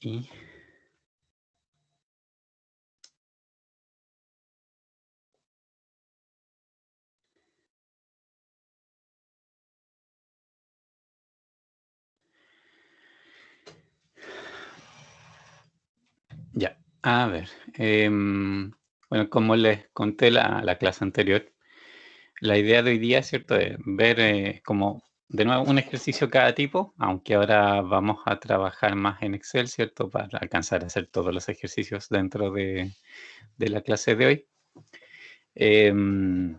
Y ya, a ver, bueno, como les conté la clase anterior, la idea de hoy día, ¿cierto?, es ver, como de nuevo un ejercicio cada tipo, aunque ahora vamos a trabajar más en Excel, ¿cierto?, para alcanzar a hacer todos los ejercicios dentro de la clase de hoy. Em,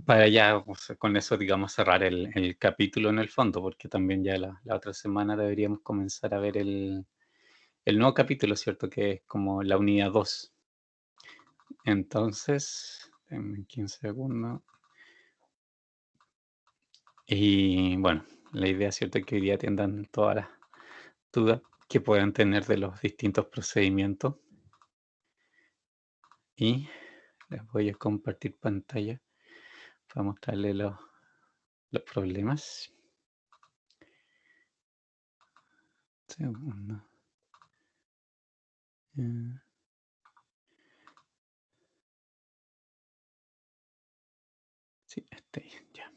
para ya, o sea, con eso, digamos, cerrar el capítulo en el fondo, porque también ya la otra semana deberíamos comenzar a ver el nuevo capítulo, ¿cierto?, que es como la unidad 2. Entonces, denme 15 segundos. Y bueno, la idea, ¿cierto?, es que hoy día atiendan todas las dudas que puedan tener de los distintos procedimientos. Y les voy a compartir pantalla para mostrarles los problemas. Segundo. Eh, sí, está ahí, ya.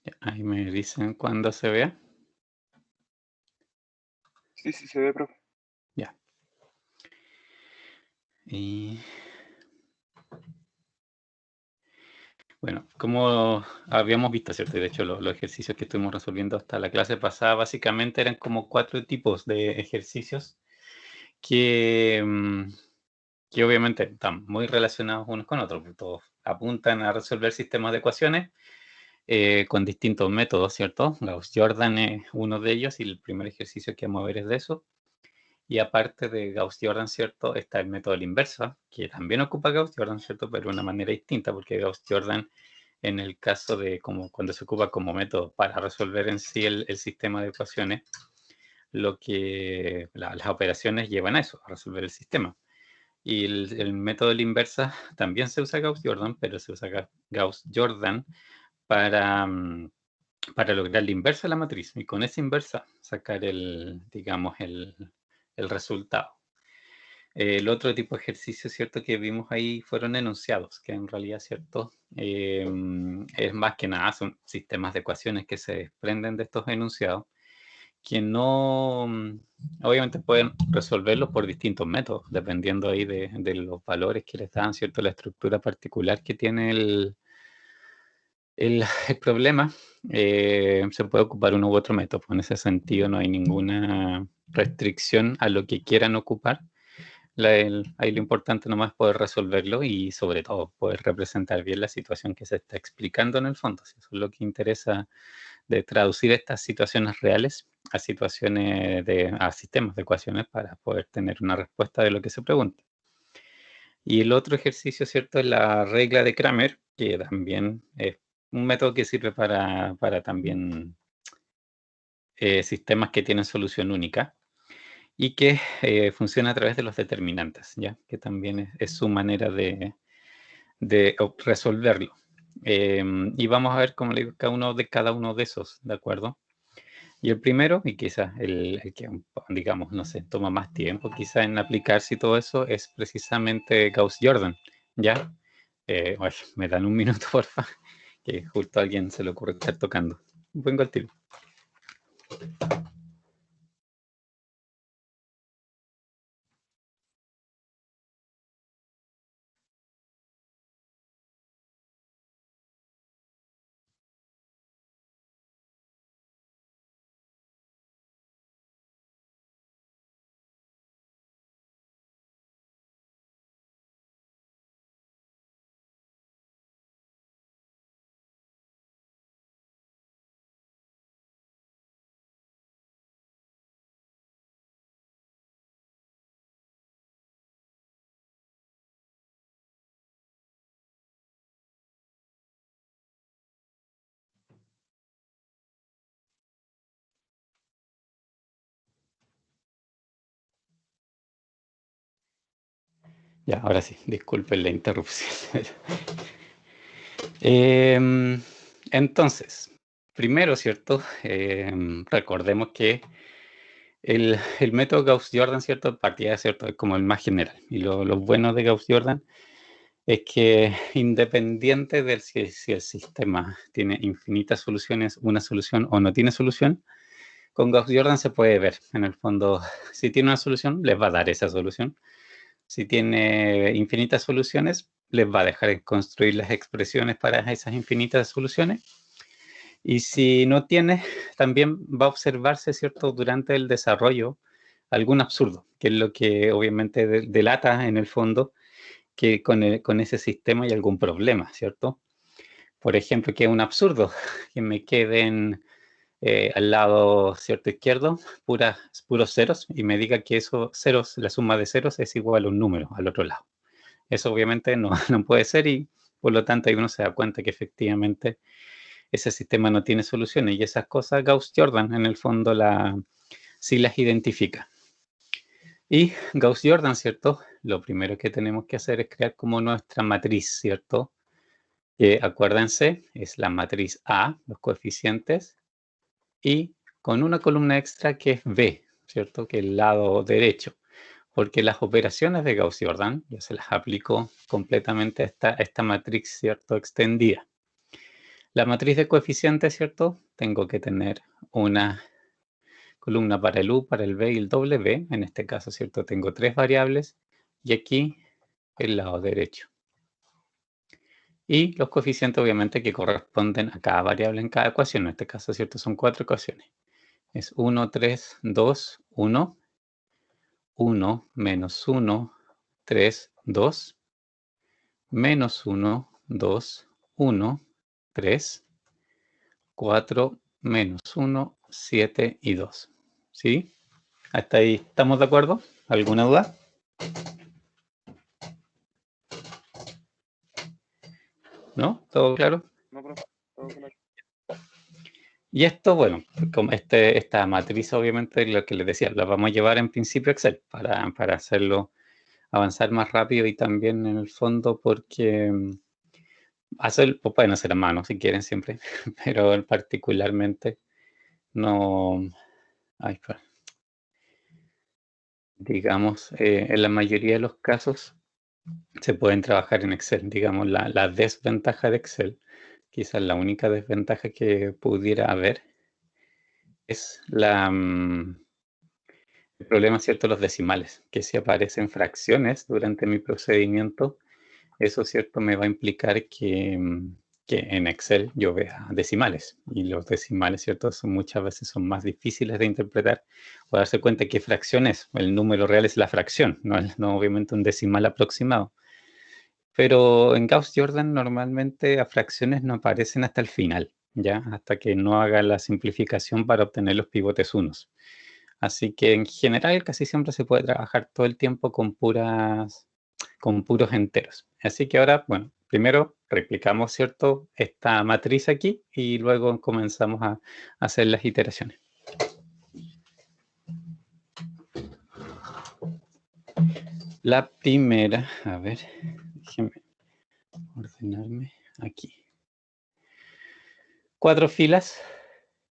Ya, ahí me dicen cuando se vea. Sí, sí se ve, profe. Ya. Y bueno, como habíamos visto, ¿cierto? Y de hecho, los ejercicios que estuvimos resolviendo hasta la clase pasada, básicamente eran como 4 tipos de ejercicios que, que obviamente están muy relacionados unos con otros, porque todos apuntan a resolver sistemas de ecuaciones con distintos métodos, ¿cierto? Gauss-Jordan es uno de ellos y el primer ejercicio que vamos a ver es de eso. Y aparte de Gauss-Jordan, ¿cierto? Está el método de la inversa, que también ocupa Gauss-Jordan, ¿cierto? Pero de una manera distinta, porque Gauss-Jordan, en el caso de como cuando se ocupa como método para resolver en sí el sistema de ecuaciones, lo que las operaciones llevan a eso, a resolver el sistema. Y el método de la inversa también se usa Gauss-Jordan, pero se usa Gauss-Jordan para, para lograr la inversa de la matriz. Y con esa inversa sacar digamos, el resultado. El otro tipo de ejercicio, ¿cierto?, que vimos ahí fueron enunciados, que en realidad, ¿cierto?, es más que nada, son sistemas de ecuaciones que se desprenden de estos enunciados, que no, obviamente pueden resolverlos por distintos métodos, dependiendo ahí de los valores que les dan, ¿cierto?, la estructura particular que tiene el problema. Se puede ocupar uno u otro método. En ese sentido no hay ninguna restricción a lo que quieran ocupar. Ahí lo importante nomás es poder resolverlo y sobre todo poder representar bien la situación que se está explicando en el fondo. Si eso es lo que interesa, de traducir estas situaciones reales a situaciones a sistemas de ecuaciones para poder tener una respuesta de lo que se pregunta. Y el otro ejercicio, ¿cierto?, es la regla de Kramer, que también es un método que sirve para también sistemas que tienen solución única y que funciona a través de los determinantes, ¿ya? Que también es su manera de resolverlo. Y vamos a ver, como le digo, cada uno de esos, ¿de acuerdo? Y el primero, y quizás el que, digamos, no sé, toma más tiempo quizás en aplicarse y todo eso, es precisamente Gauss-Jordan, ¿ya? Oye, me dan un minuto, porfa, que justo a alguien se le ocurre estar tocando. Vengo al tiro. Ya, ahora sí, disculpen la interrupción. Em, entonces, primero, ¿cierto? Recordemos que el método Gauss-Jordan, ¿cierto? Partía, ¿cierto? Es como el más general. Y lo bueno de Gauss-Jordan es que independiente de si el sistema tiene infinitas soluciones, una solución o no tiene solución, con Gauss-Jordan se puede ver. En el fondo, si tiene una solución, les va a dar esa solución. Si tiene infinitas soluciones, les va a dejar construir las expresiones para esas infinitas soluciones. Y si no tiene, también va a observarse, ¿cierto?, durante el desarrollo algún absurdo, que es lo que obviamente delata en el fondo que con ese sistema hay algún problema, ¿cierto? Por ejemplo, que es un absurdo que me queden al lado, ¿cierto?, izquierdo, puros ceros y me diga que esos ceros, la suma de ceros es igual a un número al otro lado. Eso obviamente no, no puede ser y por lo tanto ahí uno se da cuenta que efectivamente ese sistema no tiene soluciones y esas cosas Gauss-Jordan en el fondo sí las identifica. Y Gauss-Jordan, ¿cierto? Lo primero que tenemos que hacer es crear como nuestra matriz, ¿cierto? Que acuérdense, es la matriz A, los coeficientes, y con una columna extra que es B, ¿cierto? Que es el lado derecho. Porque las operaciones de Gauss-Jordan, yo se las aplico completamente a esta matriz, ¿cierto? Extendida. La matriz de coeficientes, ¿cierto? Tengo que tener una columna para el U, para el B y el W. En este caso, ¿cierto? Tengo 3 variables y aquí el lado derecho. Y los coeficientes, obviamente, que corresponden a cada variable en cada ecuación. En este caso, ¿cierto? Son 4 ecuaciones. Es 1, 3, 2, 1, 1, menos 1, 3, 2, menos 1, 2, 1, 3, 4, menos 1, 7 y 2. ¿Sí? ¿Hasta ahí estamos de acuerdo? ¿Alguna duda? ¿No? ¿Todo claro? No, profe, todo claro. Y esto, bueno, como esta matriz obviamente lo que les decía, la vamos a llevar en principio a Excel para hacerlo avanzar más rápido y también en el fondo porque pues pueden hacer a mano si quieren siempre, pero particularmente no, ay, digamos, en la mayoría de los casos se pueden trabajar en Excel. Digamos, la desventaja de Excel, quizás la única desventaja que pudiera haber es el problema, ¿cierto? Los decimales, que si aparecen fracciones durante mi procedimiento, eso, ¿cierto? Me va a implicar que en Excel yo vea decimales y los decimales, ¿cierto? Muchas veces son más difíciles de interpretar o darse cuenta que fracción es. El número real es la fracción, no obviamente un decimal aproximado. Pero en Gauss-Jordan normalmente a fracciones no aparecen hasta el final, ¿ya? Hasta que no haga la simplificación para obtener los pivotes unos. Así que en general casi siempre se puede trabajar todo el tiempo con puros enteros. Así que ahora, bueno, primero replicamos, ¿cierto?, esta matriz aquí y luego comenzamos a hacer las iteraciones. La primera, a ver, déjenme ordenarme aquí. 4 filas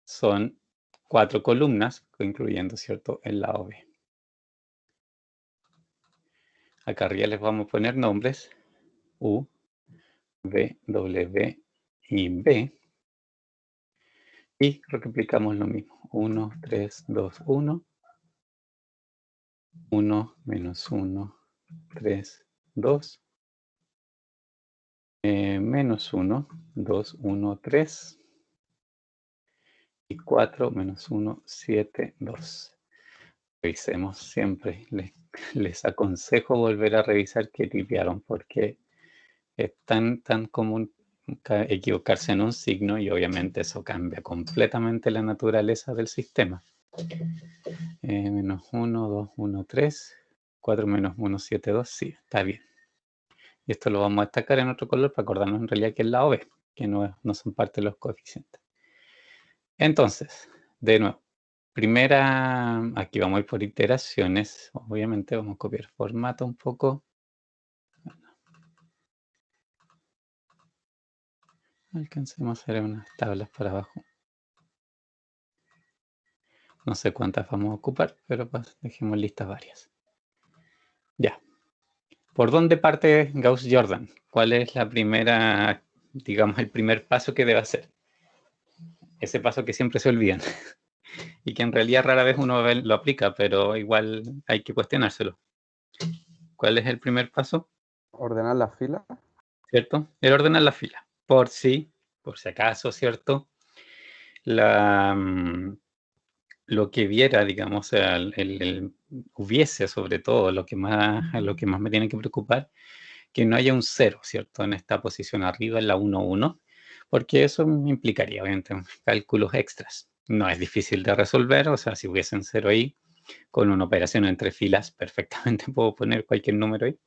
son 4 columnas, incluyendo, ¿cierto?, el lado B. Acá arriba les vamos a poner nombres, U, B, W y B. Y replicamos lo mismo. 1, 3, 2, 1. 1, menos 1, 3, 2. Menos 1, 2, 1, 3. Y 4 menos 1, 7, 2. Revisemos siempre. Les aconsejo volver a revisar que tipearon porque es tan común equivocarse en un signo y obviamente eso cambia completamente la naturaleza del sistema. Menos 1, 2, 1, 3. 4 menos 1, 7, 2. Sí, está bien. Y esto lo vamos a destacar en otro color para acordarnos en realidad que es la B, que no son parte de los coeficientes. Entonces, de nuevo, aquí vamos a ir por iteraciones. Obviamente vamos a copiar formato un poco. Alcancemos a hacer unas tablas para abajo. No sé cuántas vamos a ocupar, pero pues dejemos listas varias. Ya. ¿Por dónde parte Gauss-Jordan? ¿Cuál es la primera, digamos, el primer paso que debe hacer? Ese paso que siempre se olvidan y que en realidad rara vez uno lo aplica, pero igual hay que cuestionárselo. ¿Cuál es el primer paso? Ordenar la fila. ¿Cierto? El ordenar la fila. Por si acaso, ¿cierto? Lo que viera, digamos, hubiese sobre todo, lo que más me tiene que preocupar, que no haya un 0, ¿cierto? En esta posición arriba, en la 1, 1, porque eso implicaría, obviamente, cálculos extras. No es difícil de resolver, o sea, si hubiese un 0 ahí, con una operación entre filas, perfectamente puedo poner cualquier número ahí.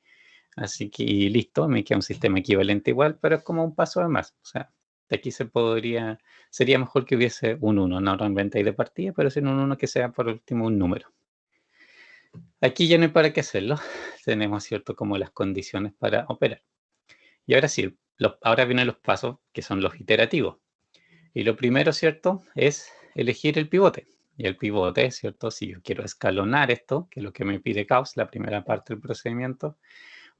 Así que y listo, me queda un sistema equivalente igual, pero es como un paso de más. O sea, de aquí sería mejor que hubiese un 1, no realmente ahí de partida, pero sin un 1 que sea por último un número. Aquí ya no hay para qué hacerlo. Tenemos, ¿cierto?, como las condiciones para operar. Y ahora sí, ahora vienen los pasos que son los iterativos. Y lo primero, ¿cierto?, es elegir el pivote. Y el pivote, ¿cierto?, si yo quiero escalonar esto, que es lo que me pide Gauss, la primera parte del procedimiento,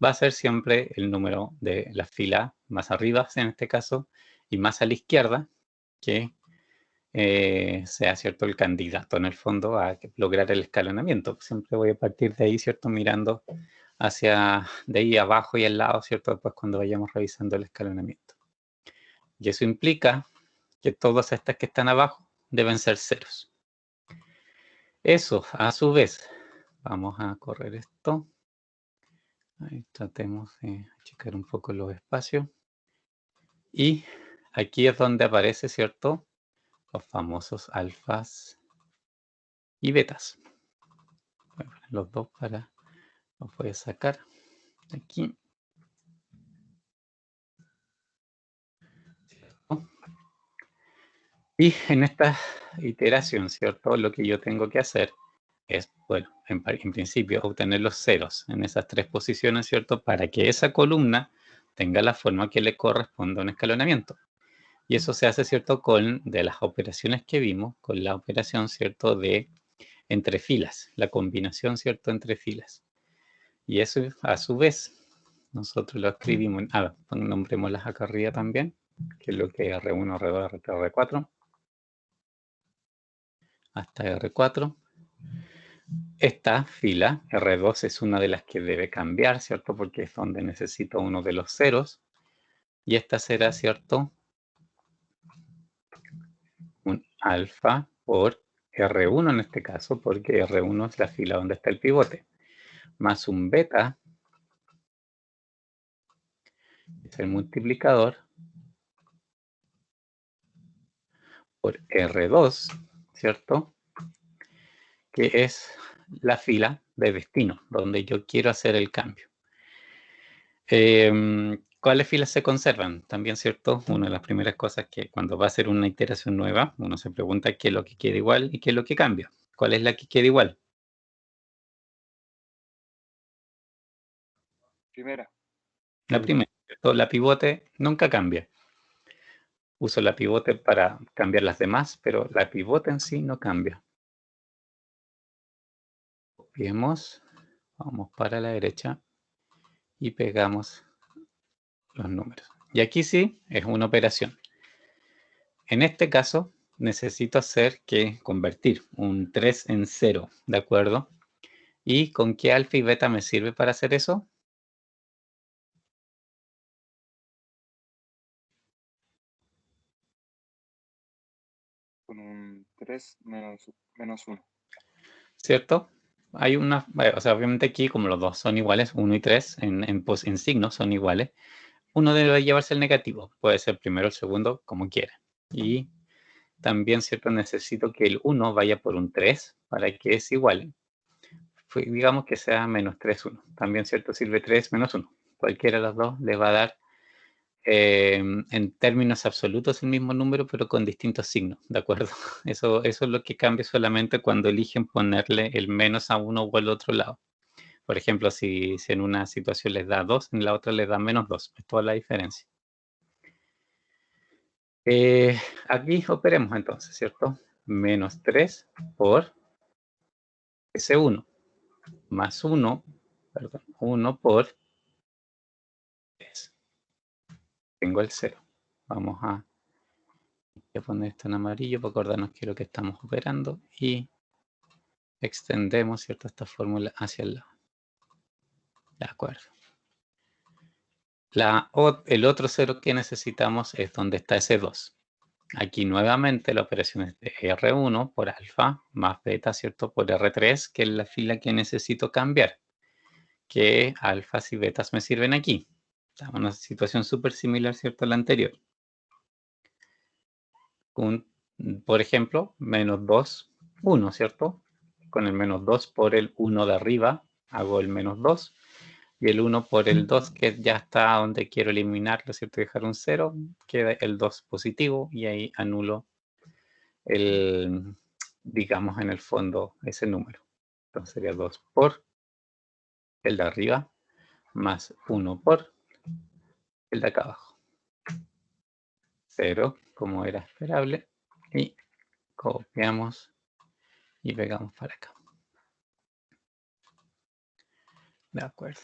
va a ser siempre el número de la fila más arriba, en este caso, y más a la izquierda, que sea, ¿cierto?, el candidato en el fondo a lograr el escalonamiento. Siempre voy a partir de ahí, ¿cierto?, mirando hacia de ahí abajo y al lado, ¿cierto?, después cuando vayamos revisando el escalonamiento. Y eso implica que todas estas que están abajo deben ser ceros. Eso, a su vez, vamos a correr esto. Ahí tratemos de achicar un poco los espacios. Y aquí es donde aparece, ¿cierto?, los famosos alfas y betas. Voy a poner los dos para los voy a sacar de aquí. ¿Cierto? Y en esta iteración, ¿cierto?, lo que yo tengo que hacer es, bueno, en principio, obtener los ceros en esas tres posiciones, ¿cierto?, para que esa columna tenga la forma que le corresponda a un escalonamiento. Y eso se hace, ¿cierto?, de las operaciones que vimos, con la operación, ¿cierto?, de entre filas, la combinación, ¿cierto?, entre filas. Y eso, a su vez, nosotros lo escribimos, nombrémoslas acá arriba también, que es lo que es R1, R2, R3, R4, hasta R4. Esta fila, R2, es una de las que debe cambiar, ¿cierto?, porque es donde necesito uno de los ceros. Y esta será, ¿cierto?, un alfa por R1 en este caso, porque R1 es la fila donde está el pivote, más un beta, es el multiplicador, por R2, ¿cierto?, que es la fila de destino, donde yo quiero hacer el cambio. ¿Cuáles filas se conservan? También, ¿cierto? Una de las primeras cosas que cuando va a hacer una iteración nueva, uno se pregunta qué es lo que queda igual y qué es lo que cambia. ¿Cuál es la que queda igual? Primera. La primera, ¿cierto? La pivote nunca cambia. Uso la pivote para cambiar las demás, pero la pivote en sí no cambia. Copiemos, vamos para la derecha y pegamos los números. Y aquí sí es una operación. En este caso necesito convertir un 3 en 0, ¿de acuerdo? ¿Y con qué alfa y beta me sirve para hacer eso? Con un 3 menos 1. ¿Cierto? Hay o sea, obviamente aquí como los dos son iguales, 1 y 3 en signos son iguales, uno debe llevarse el negativo, puede ser primero o el segundo, como quiera. Y también, ¿cierto?, necesito que el 1 vaya por un 3 para que es igual. Digamos que sea menos 3, 1. También, ¿cierto?, sirve 3 menos 1. Cualquiera de los dos le va a dar en términos absolutos el mismo número, pero con distintos signos, ¿de acuerdo? Eso es lo que cambia solamente cuando eligen ponerle el menos a uno o al otro lado. Por ejemplo, si en una situación les da 2, en la otra les da menos 2. Es toda la diferencia. Aquí operemos entonces, ¿cierto? Menos 3 por S1 más 1, perdón, 1 por 3. Tengo el 0. Vamos a poner esto en amarillo para acordarnos que es lo que estamos operando y extendemos, ¿cierto?, esta fórmula hacia el lado. De acuerdo. El otro 0 que necesitamos es donde está ese 2. Aquí nuevamente la operación es de R1 por alfa más beta, ¿cierto?, por R3, que es la fila que necesito cambiar. Que alfas y betas me sirven aquí. Estamos en una situación súper similar, ¿cierto?, a la anterior. Por ejemplo, menos 2, 1, ¿cierto? Con el menos 2 por el 1 de arriba, hago el menos 2. Y el 1 por el 2, que ya está donde quiero eliminarlo, ¿cierto? Dejar un 0, queda el 2 positivo y ahí anulo el, digamos, en el fondo ese número. Entonces sería 2 por el de arriba más 1 por el de acá abajo. 0, como era esperable, y copiamos y pegamos para acá. De acuerdo.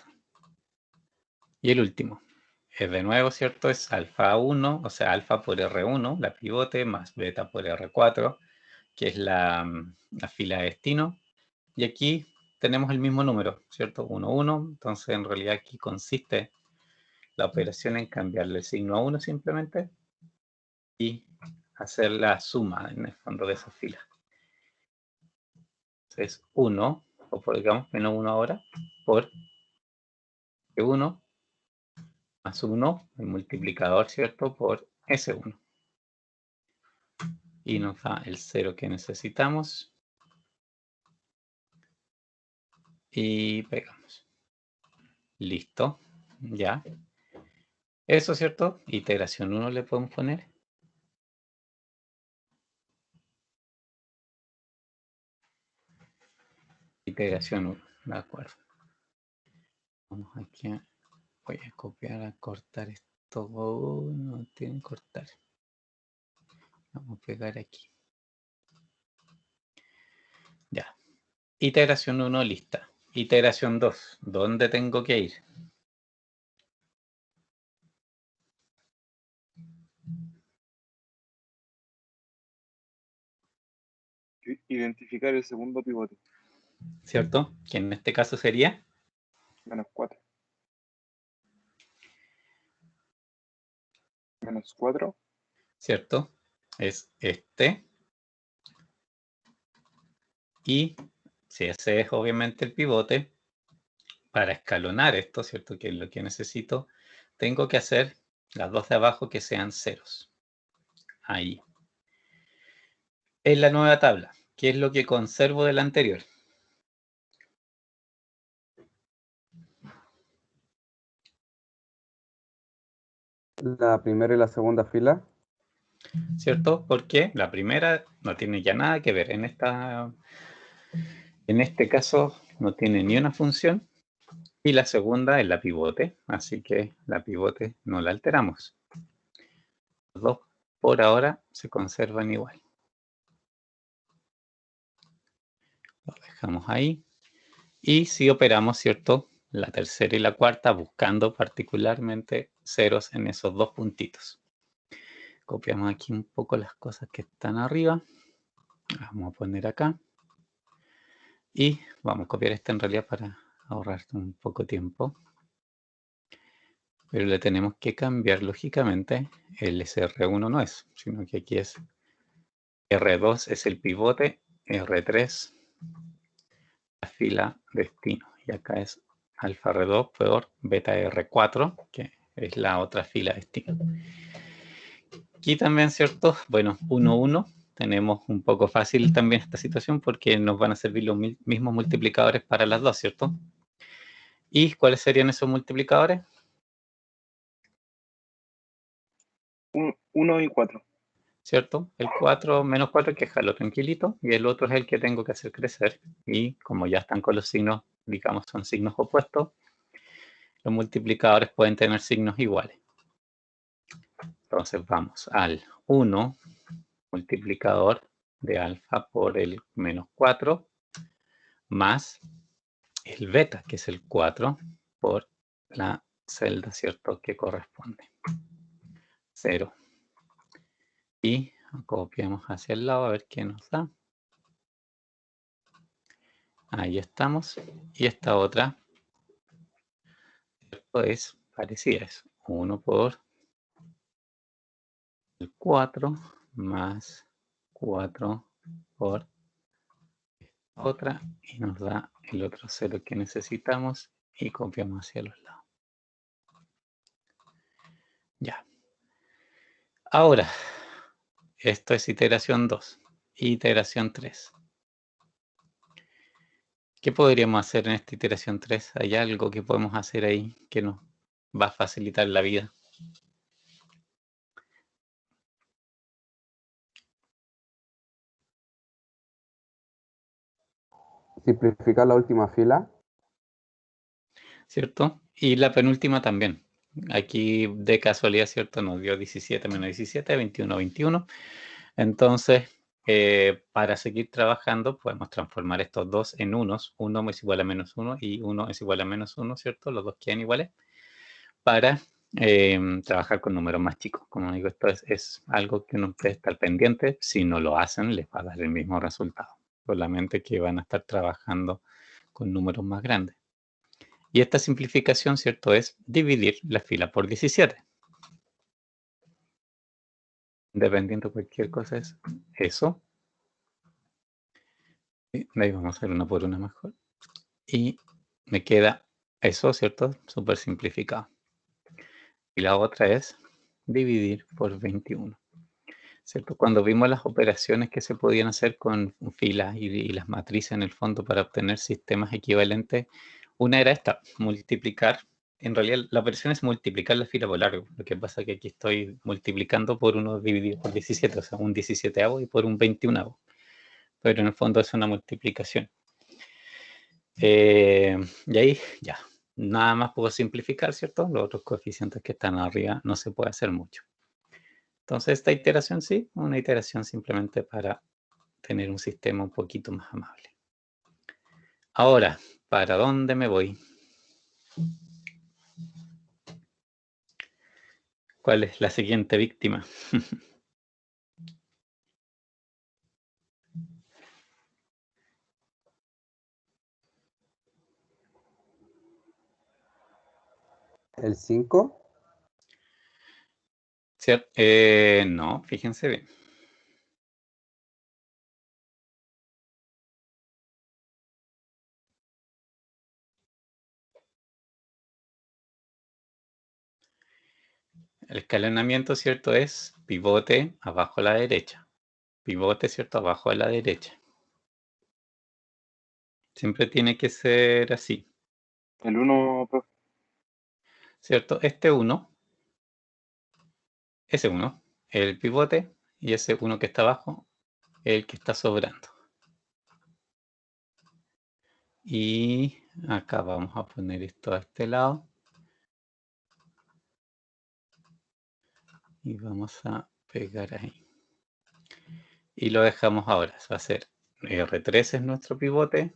Y el último, es de nuevo, ¿cierto? Es alfa 1, o sea, alfa por R1, la pivote, más beta por R4, que es la fila de destino. Y aquí tenemos el mismo número, ¿cierto? 1, 1. Entonces, en realidad aquí consiste la operación en cambiarle el signo a 1 simplemente y hacer la suma en el fondo de esa fila. Entonces, 1, o digamos menos 1 ahora, por 1 más 1, el multiplicador, ¿cierto?, por S1. Y nos da el 0 que necesitamos. Y pegamos. Listo. Ya. Eso, ¿cierto? Iteración 1 le podemos poner. Iteración 1. De acuerdo. Vamos aquí a... Voy a copiar, a cortar esto. No tienen que cortar. Vamos a pegar aquí. Ya. Iteración 1 lista. Iteración 2. ¿Dónde tengo que ir? Identificar el segundo pivote. ¿Cierto? Que en este caso sería... Menos 4. Menos 4. ¿Cierto? Es este. Y si ese es obviamente el pivote, para escalonar esto, ¿cierto?, que es lo que necesito, tengo que hacer las dos de abajo que sean ceros. Ahí. En la nueva tabla, ¿qué es lo que conservo de la anterior? La primera y la segunda fila. ¿Cierto? Porque la primera no tiene ya nada que ver. En este caso no tiene ni una función. Y la segunda es la pivote. Así que la pivote no la alteramos. Los dos por ahora se conservan igual. Lo dejamos ahí. Y si operamos, ¿cierto?, la tercera y la cuarta buscando particularmente ceros en esos dos puntitos. Copiamos aquí un poco las cosas que están arriba. Vamos a poner acá. Y vamos a copiar esta en realidad para ahorrar un poco tiempo. Pero le tenemos que cambiar, lógicamente, el SR1 no es, sino que aquí es R2 es el pivote, R3 la fila destino. Y acá es alfa R2 por beta R4, que es la otra fila destino. Aquí también, ¿cierto? Bueno, 1, 1. Tenemos un poco fácil también esta situación porque nos van a servir los mismos multiplicadores para las dos, ¿cierto? ¿Y cuáles serían esos multiplicadores? 1 y 4. ¿Cierto? El 4 menos 4 hay que dejarlo tranquilito y el otro es el que tengo que hacer crecer. Y como ya están con los signos, digamos, son signos opuestos, los multiplicadores pueden tener signos iguales. Entonces vamos al 1 multiplicador de alfa por el menos 4 más el beta, que es el 4, por la celda, ¿cierto?, que corresponde. 0. Y copiamos hacia el lado a ver qué nos da. Ahí estamos. Y esta otra, ¿cierto?, es parecida. Es 1 por el 4 más 4 por otra. Y nos da el otro 0 que necesitamos. Y copiamos hacia los lados. Ya. Ahora, esto es iteración 2. Iteración 3. ¿Qué podríamos hacer en esta iteración 3? ¿Hay algo que podemos hacer ahí que nos va a facilitar la vida? Simplificar la última fila. ¿Cierto? Y la penúltima también. Aquí de casualidad, ¿cierto? Nos dio 17 menos 17, 21, 21. Entonces, para seguir trabajando, podemos transformar estos dos en unos. 1 es igual a menos 1 y 1 es igual a menos 1, ¿cierto? Los dos quedan iguales. Para trabajar con números más chicos. Como digo, esto es algo que uno puede estar pendiente. Si no lo hacen, les va a dar el mismo resultado. Solamente que van a estar trabajando con números más grandes. Y esta simplificación, ¿cierto?, es dividir la fila por 17. Dependiendo de cualquier cosa es eso. Y de ahí vamos a hacer una por una mejor. Y me queda eso, ¿cierto? Súper simplificado. Y la otra es dividir por 21. ¿Cierto? Cuando vimos las operaciones que se podían hacer con filas y las matrices en el fondo para obtener sistemas equivalentes, una era esta, multiplicar. En realidad la operación es multiplicar la fila por largo. Lo que pasa es que aquí estoy multiplicando por 1 dividido por 17, o sea, un 17avo y por un 21avo. Pero en el fondo es una multiplicación. Y ahí ya, nada más puedo simplificar, ¿cierto? Los otros coeficientes que están arriba no se puede hacer mucho. Entonces esta iteración sí, una iteración simplemente para tener un sistema un poquito más amable. Ahora, ¿para dónde me voy? ¿Cuál es la siguiente víctima? El 5. ¿Cierto? No, fíjense bien. El escalonamiento, ¿cierto? Es pivote abajo a la derecha. Pivote, ¿cierto? Abajo a la derecha. Siempre tiene que ser así. El 1, profe. ¿Cierto? Este 1, ese 1, el pivote, y ese 1 que está abajo, el que está sobrando. Y acá vamos a poner esto a este lado. Y vamos a pegar ahí. Y lo dejamos ahora. Va a ser R3 es nuestro pivote.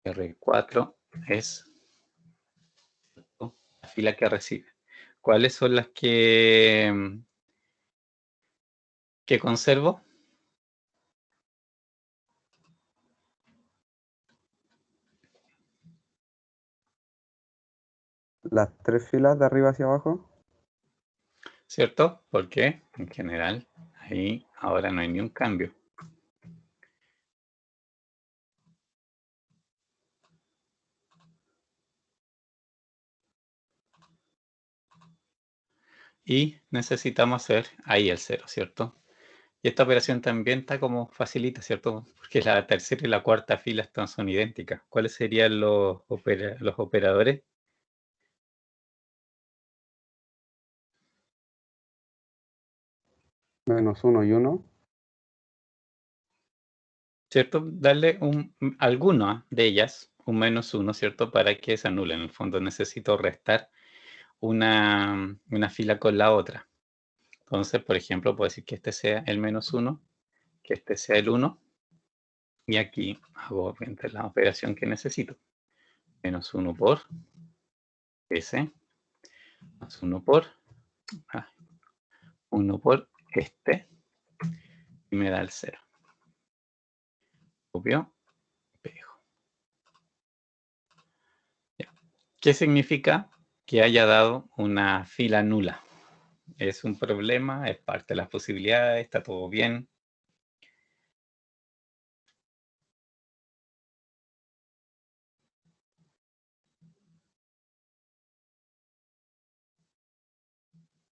R4 es la fila que recibe. ¿Cuáles son las que conservo? Las 3 filas de arriba hacia abajo. ¿Cierto? Porque en general ahí ahora no hay ni un cambio. Y necesitamos hacer ahí el 0, ¿cierto? Y esta operación también está como facilita, ¿cierto? Porque la tercera y la cuarta fila son idénticas. ¿Cuáles serían los operadores? Menos 1 y 1. ¿Cierto? Darle alguna de ellas un menos 1, ¿cierto? Para que se anulen. En el fondo necesito restar una fila con la otra. Entonces, por ejemplo, puedo decir que este sea el -1, que este sea el 1, y aquí hago la operación que necesito. -1 por S, más 1 por 1 por este, y me da el 0. Copio, pego. Ya. ¿Qué significa que haya dado una fila nula? Es un problema, es parte de las posibilidades, está todo bien.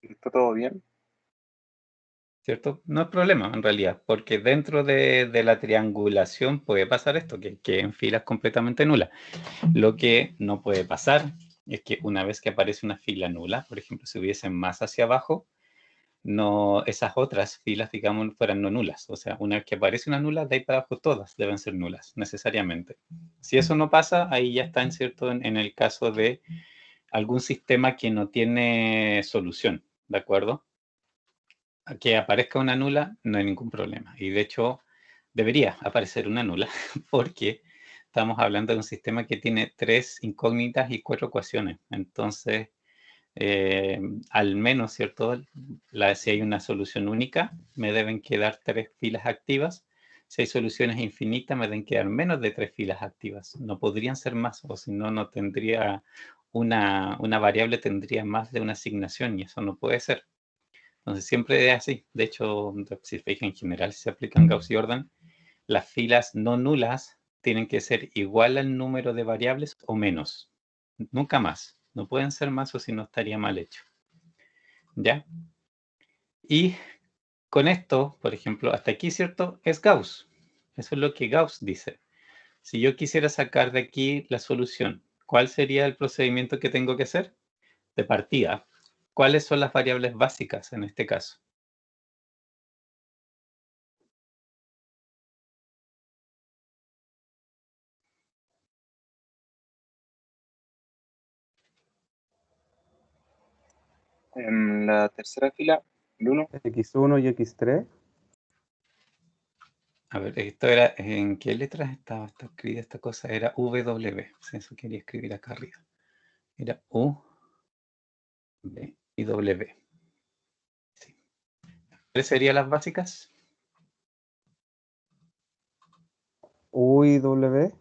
¿Está todo bien? ¿Cierto? No es problema en realidad, porque dentro de la triangulación puede pasar esto, que en filas completamente nulas. Lo que no puede pasar es que una vez que aparece una fila nula, por ejemplo, si hubiesen más hacia abajo, no, esas otras filas, digamos, fueran no nulas. O sea, una vez que aparece una nula, de ahí para abajo todas deben ser nulas, necesariamente. Si eso no pasa, ahí ya está en el caso de algún sistema que no tiene solución, ¿de acuerdo? Que aparezca una nula no hay ningún problema. Y de hecho, debería aparecer una nula, porque estamos hablando de un sistema que tiene 3 incógnitas y 4 ecuaciones. Entonces, al menos, ¿cierto? Si hay una solución única, me deben quedar 3 filas activas. Si hay soluciones infinitas, me deben quedar menos de 3 filas activas. No podrían ser más, o si no, no tendría una variable, tendría más de una asignación, y eso no puede ser. Entonces siempre es así. De hecho, si fijan, en general, si se aplican Gauss y Jordan, las filas no nulas tienen que ser igual al número de variables o menos. Nunca más. No pueden ser más, o si no estaría mal hecho. ¿Ya? Y con esto, por ejemplo, hasta aquí, ¿cierto? Es Gauss. Eso es lo que Gauss dice. Si yo quisiera sacar de aquí la solución, ¿cuál sería el procedimiento que tengo que hacer? De partida, ¿cuáles son las variables básicas en este caso? En la tercera fila, el 1, X1 y X3. A ver, esto era, ¿en qué letras estaba escrita esta cosa? Era W. Eso quería escribir acá arriba. Era U, B y W. Sí. ¿Cuáles serían las básicas? U y W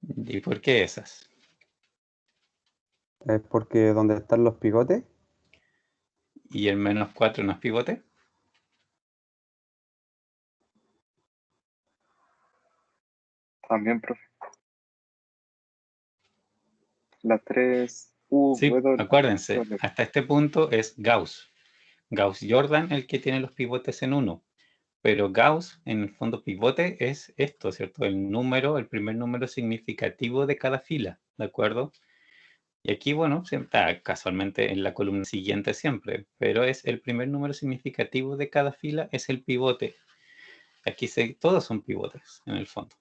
¿Y por qué esas? es porque donde están los pivotes. ¿Y el -4 no es pivote? también, profe. La 3, U, Sí, W, acuérdense, W. hasta este punto es Gauss. Gauss-Jordan el que tiene los pivotes en 1. Pero Gauss, en el fondo, pivote es esto, ¿cierto? El número, el primer número significativo de cada fila, ¿de acuerdo? Y aquí, bueno, está casualmente en la columna siguiente siempre, pero es el primer número significativo de cada fila, es el pivote. Aquí todos son pivotes, en el fondo.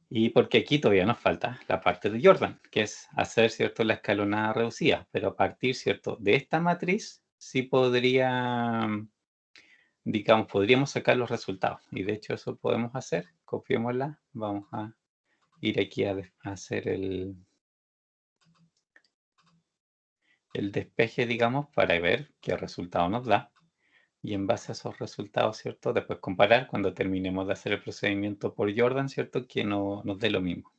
Y porque aquí todavía nos falta la parte de Jordan, que es hacer, ¿cierto?, la escalonada reducida. Pero a partir, ¿cierto?, de esta matriz, sí podría, digamos, podríamos sacar los resultados. Y de hecho eso podemos hacer. Copiémosla. Vamos a ir aquí a hacer el despeje, digamos, para ver qué resultado nos da. Y en base a esos resultados, ¿cierto? Después comparar cuando terminemos de hacer el procedimiento por Jordan, ¿cierto? Que no nos dé lo mismo.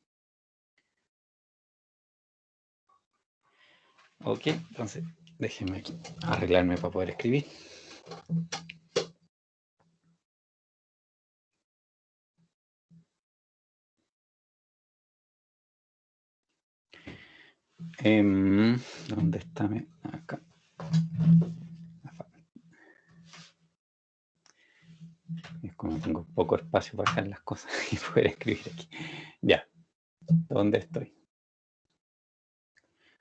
Ok, entonces déjenme aquí arreglarme para poder escribir. ¿Dónde está? Acá. Es como tengo poco espacio para dejar las cosas y poder escribir aquí. Ya, ¿dónde estoy?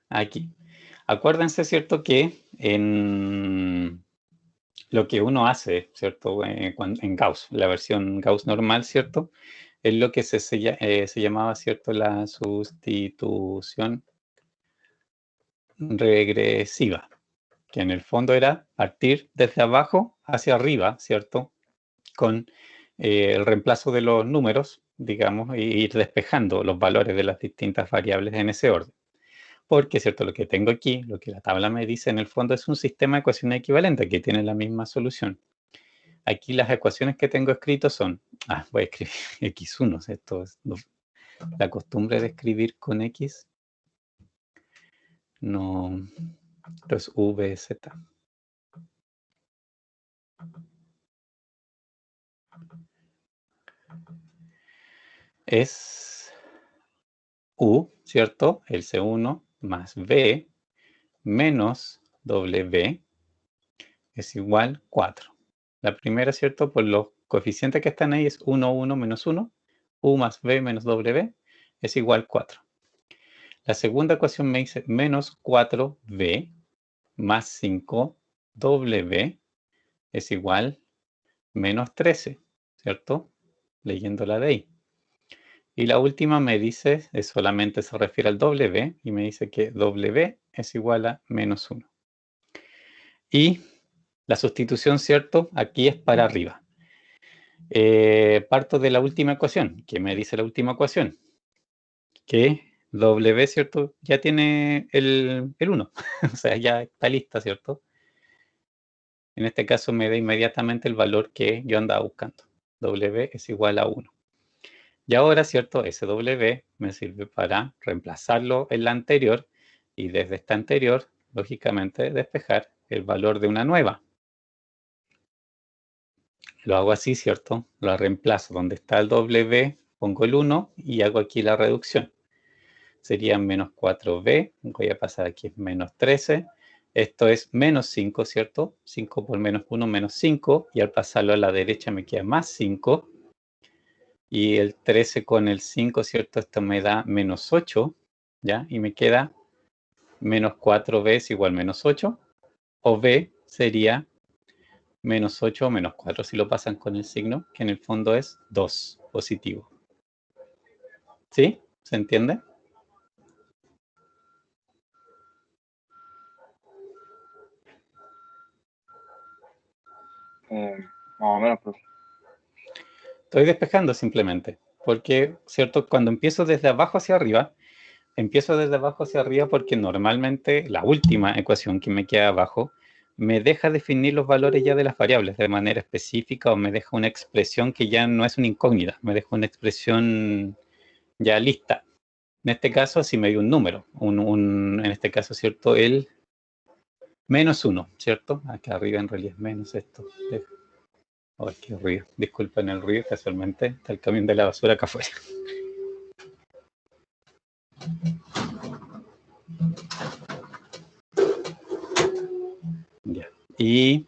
Aquí. Acuérdense, ¿cierto? Que en lo que uno hace, ¿cierto? En Gauss, la versión Gauss normal, ¿cierto? Es lo que se llamaba, ¿cierto? La sustitución regresiva, que en el fondo era partir desde abajo hacia arriba, ¿cierto? Con el reemplazo de los números, digamos, e ir despejando los valores de las distintas variables en ese orden. Porque, ¿cierto? Lo que tengo aquí, lo que la tabla me dice en el fondo es un sistema de ecuaciones equivalentes que tiene la misma solución. Aquí las ecuaciones que tengo escritas son, voy a escribir x1, esto es la costumbre de escribir con x, no, esto es vz. Es u, ¿cierto? El C1 más v menos w es igual 4. La primera, ¿cierto? Por los coeficientes que están ahí es 1, 1, menos 1. U más v menos w es igual 4. La segunda ecuación me dice menos 4v más 5w es igual menos 13, ¿cierto? Leyéndola de ahí. Y la última me dice, solamente se refiere al w, y me dice que w es igual a menos 1. Y la sustitución, ¿cierto? Aquí es para arriba. Parto de la última ecuación. ¿Qué me dice la última ecuación? Que w, ¿cierto? Ya tiene el 1. O sea, ya está lista, ¿cierto? En este caso me da inmediatamente el valor que yo andaba buscando. W es igual a 1. Y ahora, ¿cierto? Ese W me sirve para reemplazarlo en la anterior y desde esta anterior, lógicamente, despejar el valor de una nueva. Lo hago así, ¿cierto? Lo reemplazo. Donde está el W, pongo el 1 y hago aquí la reducción. Sería menos 4v, voy a pasar aquí es menos 13. Esto es menos 5, ¿cierto? 5 por menos 1, menos 5. Y al pasarlo a la derecha me queda más 5. Y el 13 con el 5, ¿cierto? Esto me da menos 8, ¿ya? Y me queda menos 4v es igual a menos 8. O v sería menos 8 o menos 4 si lo pasan con el signo, que en el fondo es 2, positivo. ¿Sí? ¿Se entiende? Más o menos, profe. Estoy despejando simplemente, porque, ¿cierto? Cuando empiezo desde abajo hacia arriba, porque normalmente la última ecuación que me queda abajo me deja definir los valores ya de las variables de manera específica o me deja una expresión que ya no es una incógnita, me deja una expresión ya lista. En este caso, si me dio un número, en este caso, ¿cierto? El menos 1, ¿cierto? Acá arriba en realidad es menos esto. Oh, qué ruido. Disculpen el ruido, casualmente está el camión de la basura acá afuera. Ya. Y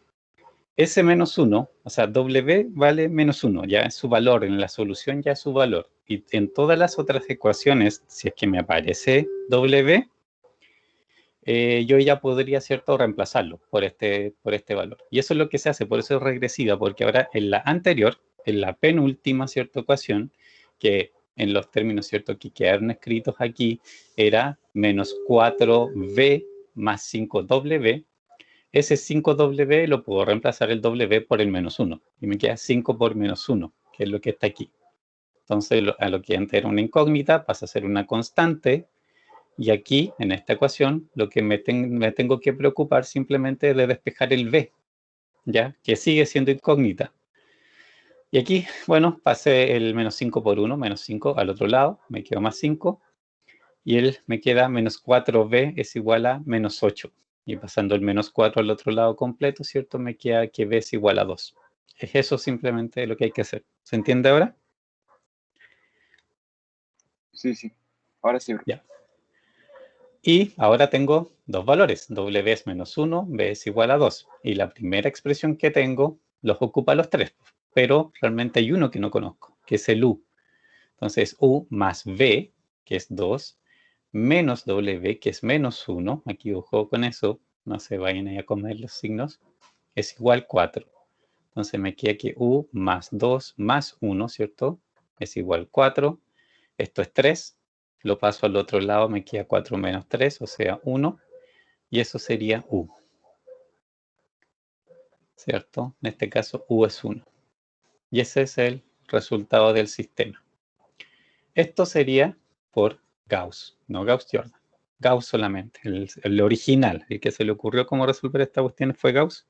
ese menos 1, o sea, W vale menos 1, ya es su valor, en la solución ya es su valor. Y en todas las otras ecuaciones, si es que me aparece W, yo ya podría, ¿cierto?, reemplazarlo por este valor. Y eso es lo que se hace, por eso es regresiva, porque ahora en la anterior, en la penúltima, ¿cierto?, ecuación, que en los términos, ¿cierto?, que quedaron escritos aquí, era menos 4v más 5w. Ese 5w lo puedo reemplazar el w por el menos 1. Y me queda 5 por menos 1, que es lo que está aquí. Entonces, a lo que antes era una incógnita, pasa a ser una constante. Y aquí, en esta ecuación, lo que me tengo que preocupar simplemente es de despejar el v, ¿ya? Que sigue siendo incógnita. Y aquí, bueno, pasé el menos 5 por 1, menos 5 al otro lado, me quedo más 5. Y me queda menos 4v es igual a menos 8. Y pasando el menos 4 al otro lado completo, ¿cierto? Me queda que v es igual a 2. Es eso simplemente lo que hay que hacer. ¿Se entiende ahora? Sí, sí. Ahora sí, profe. Ya. Y ahora tengo dos valores. W es menos 1, v es igual a 2. Y la primera expresión que tengo los ocupa los tres. Pero realmente hay uno que no conozco, que es el u. Entonces, u más v, que es 2, menos w, que es menos 1, aquí ojo con eso, no se vayan a comer los signos, es igual 4. Entonces me queda que u más 2 más 1, ¿cierto? Es igual 4. Esto es 3. Lo paso al otro lado, me queda 4 menos 3, o sea 1. y eso sería U. ¿Cierto? En este caso U es 1. Y ese es el resultado del sistema. Esto sería por Gauss, no Gauss-Jordan. Gauss solamente, el original, el que se le ocurrió cómo resolver esta cuestión fue Gauss.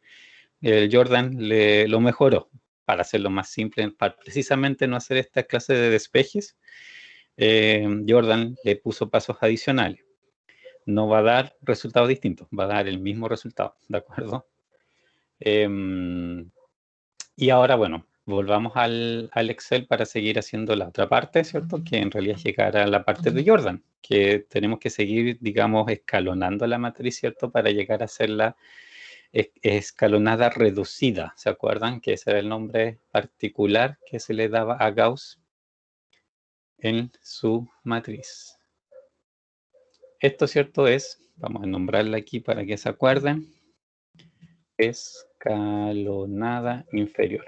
El Jordan lo mejoró para hacerlo más simple, para precisamente no hacer esta clase de despejes. Jordan le puso pasos adicionales. No va a dar resultados distintos, va a dar el mismo resultado, ¿de acuerdo? Y ahora, bueno, volvamos al Excel para seguir haciendo la otra parte, ¿cierto? Que en realidad es llegar a la parte de Jordan, que tenemos que seguir, digamos, escalonando la matriz, ¿cierto? Para llegar a hacerla escalonada reducida. ¿Se acuerdan? Que ese era el nombre particular que se le daba a Gauss en su matriz. Esto, ¿cierto? Vamos a nombrarla aquí para que se acuerden, escalonada inferior.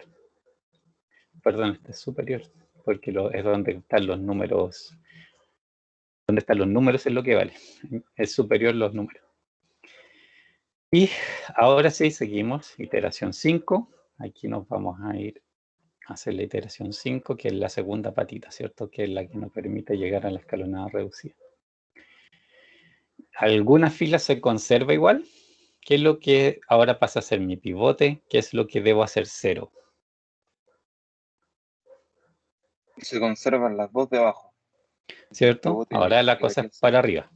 Perdón, este es superior, porque es donde están los números. Donde están los números es lo que vale. Es superior los números. Y ahora sí, seguimos. Iteración 5. Aquí nos vamos a ir a hacer la iteración 5, que es la segunda patita, ¿cierto? Que es la que nos permite llegar a la escalonada reducida. ¿Alguna fila se conserva igual? ¿Qué es lo que ahora pasa a ser mi pivote? ¿Qué es lo que debo hacer 0? Se conservan las dos de abajo. ¿Cierto? Ahora la cosa es para arriba.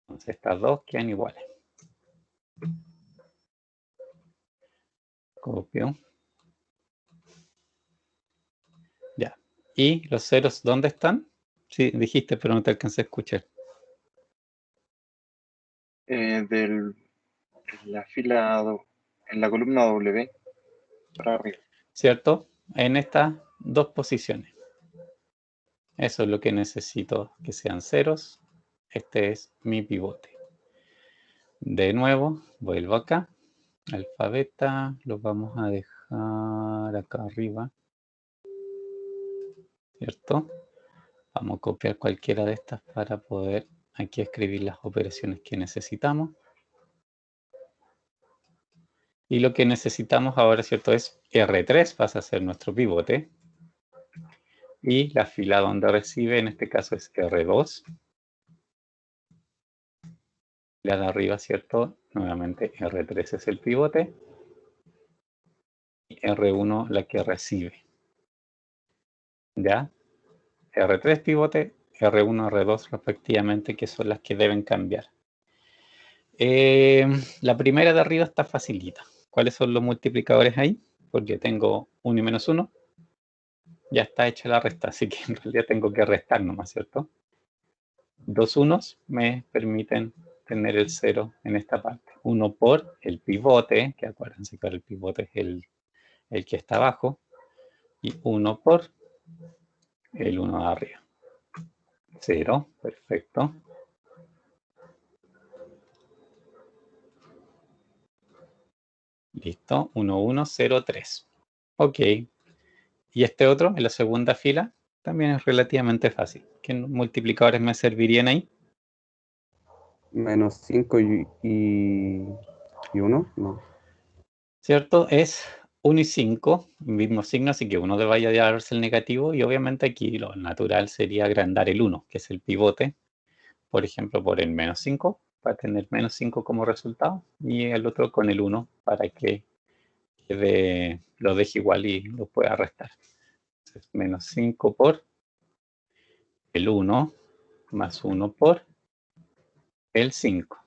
Entonces estas dos quedan iguales. Copio. Ya. ¿Y los ceros dónde están? Sí, dijiste, pero no te alcancé a escuchar. En la fila, en la columna W, para arriba. ¿Cierto? En estas dos posiciones. Eso es lo que necesito que sean ceros. Este es mi pivote. De nuevo, vuelvo acá. Alfabeta, lo vamos a dejar acá arriba. ¿Cierto? Vamos a copiar cualquiera de estas para poder aquí escribir las operaciones que necesitamos. Y lo que necesitamos ahora, ¿cierto? Es R3, pasa a ser nuestro pivote. Y la fila donde recibe, en este caso, es R2. La de arriba, ¿cierto? Nuevamente R3 es el pivote. Y R1 la que recibe. ¿Ya? R3 pivote, R1, R2 respectivamente, que son las que deben cambiar. La primera de arriba está facilita. ¿Cuáles son los multiplicadores ahí? Porque tengo 1 y menos 1. Ya está hecha la resta, así que en realidad tengo que restar nomás, ¿cierto? Dos unos me permiten tener el 0 en esta parte. Uno por el pivote, que acuérdense que el pivote es el que está abajo, y uno por el 1 de arriba. 0, perfecto. Listo, 1, 1, 0, 3. Ok. Y este otro, en la segunda fila, también es relativamente fácil. ¿Qué multiplicadores me servirían ahí? Menos 5 y 1, no. ¿Cierto? Es 1 y 5, mismo signo, así que uno debe llevarse el negativo y obviamente aquí lo natural sería agrandar el 1, que es el pivote, por ejemplo, por el menos 5, para tener menos 5 como resultado, y el otro con el 1 para que lo deje igual y lo pueda restar. Entonces, menos 5 por el 1 más 1 por el 5.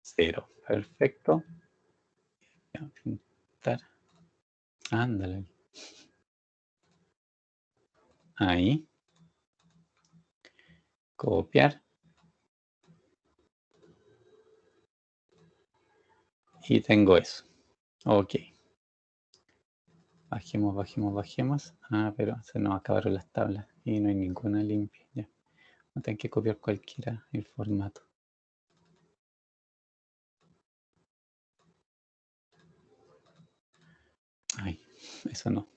0. Perfecto. Voy a pintar. Ándale. Ahí. Copiar. Y tengo eso. Ok. Bajemos, bajemos, bajemos. Ah, pero se nos acabaron las tablas y no hay ninguna limpia. Ya. No tengo que copiar cualquiera el formato. Ay, eso no.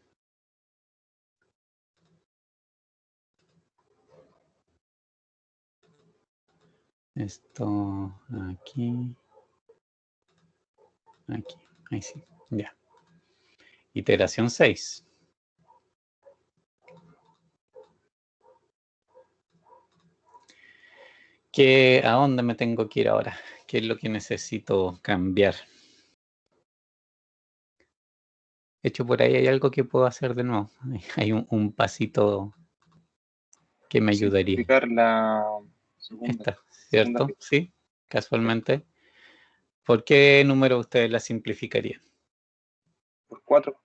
Esto aquí. Aquí. Ahí sí. Ya. Iteración 6. ¿A dónde me tengo que ir ahora? ¿Qué es lo que necesito cambiar? De hecho, por ahí hay algo que puedo hacer de nuevo. Hay un pasito que me ayudaría. Simplificar la segunda Esta, ¿cierto? fila. Sí, casualmente. ¿Por qué número ustedes la simplificarían? Por 4.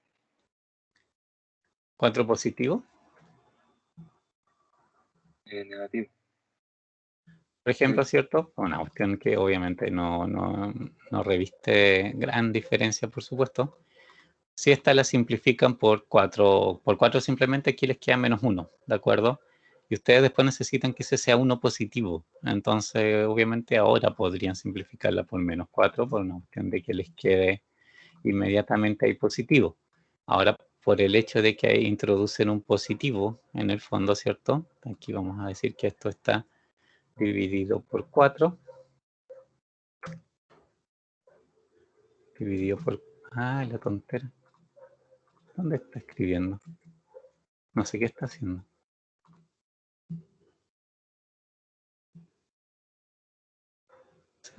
¿4 positivo? Negativo. Por ejemplo, ¿cierto? Una cuestión que obviamente no reviste gran diferencia, por supuesto. Si esta la simplifican por 4 simplemente aquí les queda -1, ¿de acuerdo? Y ustedes después necesitan que ese sea 1 positivo. Entonces, obviamente ahora podrían simplificarla por -4 por una cuestión de que les quede inmediatamente ahí positivo. Ahora, por el hecho de que ahí introducen un positivo en el fondo, ¿cierto? Aquí vamos a decir que esto está dividido por 4. Dividido por... Ah, la tontera. ¿Dónde está escribiendo? No sé qué está haciendo.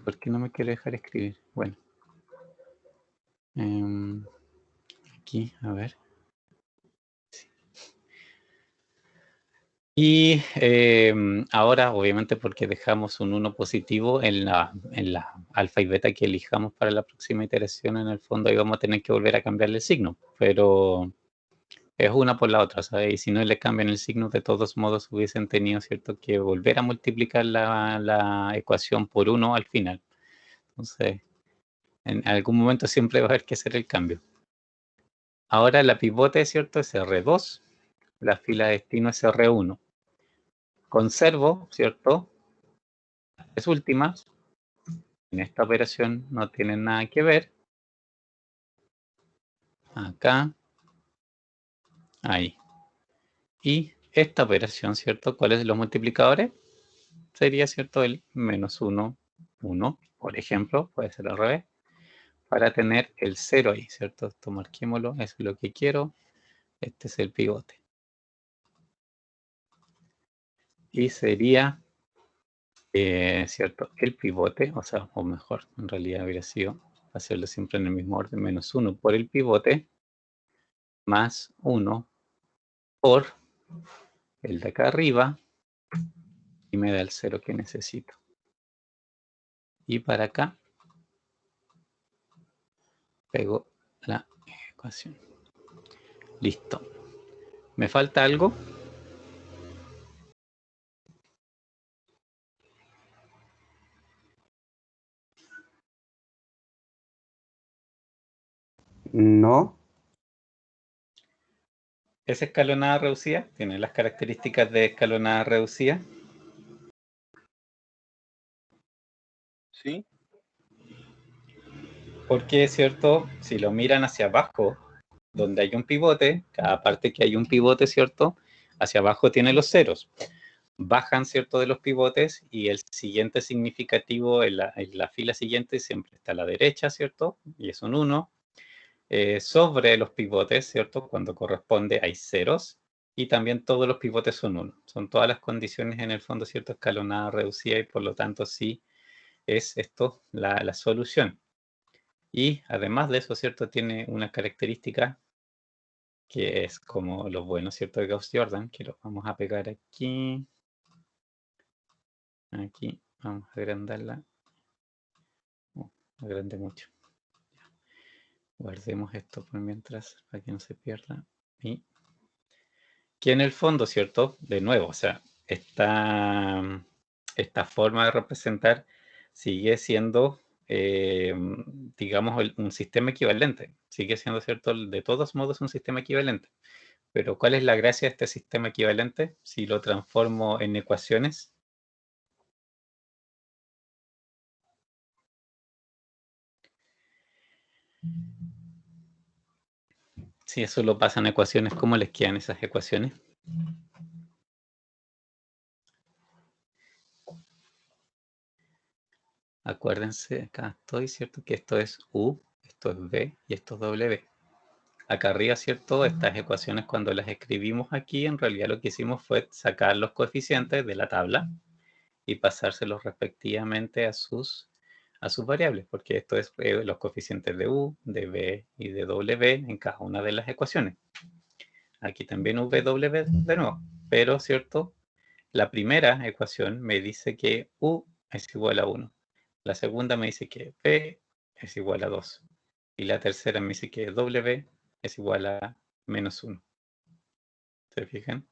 ¿Por qué no me quiere dejar escribir? Bueno. Aquí, a ver. Sí. Y ahora, obviamente, porque dejamos un 1 positivo en la alfa y beta que elijamos para la próxima iteración, en el fondo ahí vamos a tener que volver a cambiarle el signo. Pero es una por la otra, ¿sabes? Y si no le cambian el signo, de todos modos hubiesen tenido, ¿cierto?, que volver a multiplicar la ecuación por 1 al final. Entonces, en algún momento siempre va a haber que hacer el cambio. Ahora la pivote, ¿cierto?, es R2. La fila de destino es R1. Conservo, ¿cierto?, las últimas. En esta operación no tienen nada que ver. Acá. Ahí. Y esta operación, ¿cierto? ¿Cuáles son los multiplicadores? Sería, ¿cierto?, el -1, 1, por ejemplo. Puede ser al revés. Para tener el 0 ahí, ¿cierto? Esto marquémoslo. Eso es lo que quiero. Este es el pivote. Y sería... ¿cierto? El pivote, o sea, o mejor, en realidad habría sido hacerlo siempre en el mismo orden, -1 por el pivote, más 1 por el de acá arriba, y me da el 0 que necesito. Y para acá, pego la ecuación. Listo. ¿Me falta algo? No. ¿Es escalonada reducida? ¿Tiene las características de escalonada reducida? Sí. Porque, ¿cierto? Si lo miran hacia abajo, donde hay un pivote, cada parte que hay un pivote, ¿cierto?, hacia abajo tiene los ceros. Bajan, ¿cierto?, de los pivotes y el siguiente significativo en la fila siguiente siempre está a la derecha, ¿cierto? Y es un 1. Sobre los pivotes, ¿cierto?, cuando corresponde hay ceros. Y también todos los pivotes son 1. Son todas las condiciones en el fondo, ¿cierto?, escalonada reducida, y por lo tanto sí es esto la solución. Y además de eso, ¿cierto?, tiene una característica que es como lo bueno, ¿cierto?, de Gauss-Jordan, que lo vamos a pegar aquí. Aquí, vamos a agrandarla. Agrande mucho. Guardemos esto por mientras, para que no se pierda. Y que en el fondo, ¿cierto?, de nuevo, o sea, esta forma de representar sigue siendo, digamos, un sistema equivalente. Sigue siendo, ¿cierto?, de todos modos un sistema equivalente. Pero ¿cuál es la gracia de este sistema equivalente? Si lo transformo en ecuaciones. Si eso lo pasan a ecuaciones, ¿cómo les quedan esas ecuaciones? Acuérdense, acá estoy, ¿cierto? Que esto es U, esto es V y esto es W. Acá arriba, ¿cierto? Estas ecuaciones cuando las escribimos aquí, en realidad lo que hicimos fue sacar los coeficientes de la tabla y pasárselos respectivamente a sus variables, porque esto es los coeficientes de U, de V y de W en cada una de las ecuaciones. Aquí también V, W de nuevo, pero, ¿cierto? La primera ecuación me dice que U es igual a 1. La segunda me dice que V es igual a 2. Y la tercera me dice que W es igual a -1. ¿Se fijan?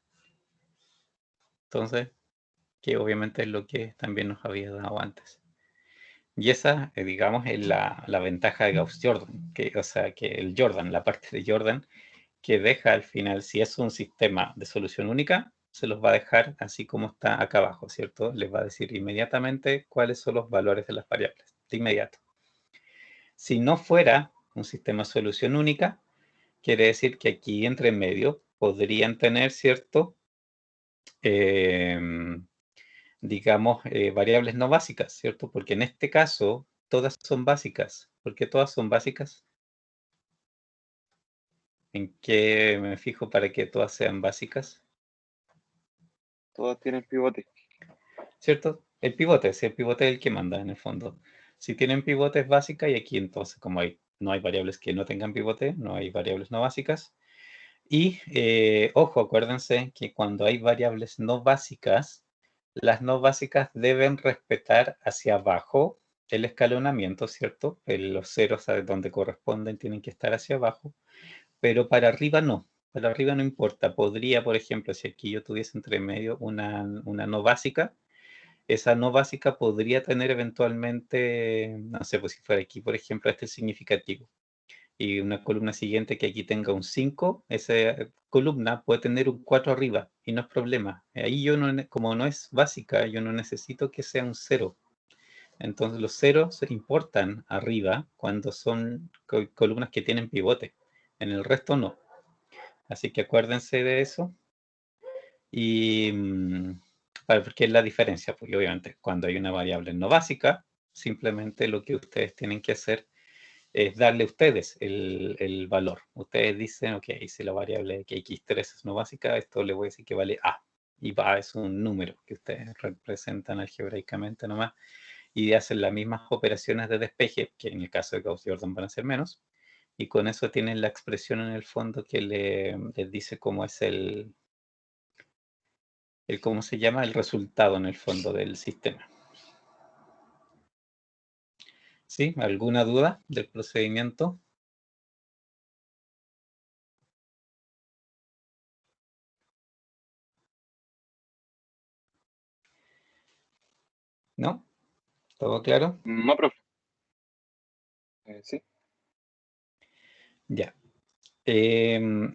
Entonces, que obviamente es lo que también nos había dado antes. Y esa, digamos, es la ventaja de Gauss-Jordan, o sea, que el Jordan, la parte de Jordan, que deja al final, si es un sistema de solución única, se los va a dejar así como está acá abajo, ¿cierto? Les va a decir inmediatamente cuáles son los valores de las variables, de inmediato. Si no fuera un sistema de solución única, quiere decir que aquí entre medio podrían tener, ¿cierto? Digamos, variables no básicas, ¿cierto? Porque en este caso, todas son básicas. ¿Por qué todas son básicas? ¿En qué me fijo para que todas sean básicas? Todas tienen pivote. ¿Cierto? El pivote es el que manda en el fondo. Si tienen pivotes básicas, y aquí entonces como no hay variables que no tengan pivote, no hay variables no básicas. Y ojo, acuérdense que cuando hay variables no básicas, las no básicas deben respetar hacia abajo el escalonamiento, ¿cierto? Los ceros a donde corresponden tienen que estar hacia abajo, pero para arriba no. Para arriba no importa. Podría, por ejemplo, si aquí yo tuviese entre medio una no básica, esa no básica podría tener eventualmente, no sé, pues si fuera aquí, por ejemplo, este es significativo, y una columna siguiente que aquí tenga un 5, esa columna puede tener un 4 arriba, y no es problema. Ahí yo no, como no es básica, yo no necesito que sea un 0. Entonces los ceros se importan arriba cuando son columnas que tienen pivote. En el resto no. Así que acuérdense de eso. Y porque es la diferencia, porque obviamente cuando hay una variable no básica, simplemente lo que ustedes tienen que hacer es darle a ustedes el valor. Ustedes dicen, ok, si la variable que x3 es no básica, esto le voy a decir que vale a. Y a es un número que ustedes representan algebraicamente nomás y hacen las mismas operaciones de despeje, que en el caso de Gauss-Jordan van a ser menos, y con eso tienen la expresión en el fondo que les dice cómo es cómo se llama, el resultado en el fondo del sistema. ¿Sí? ¿Alguna duda del procedimiento? ¿No? ¿Todo claro? No, profe. Sí. Ya.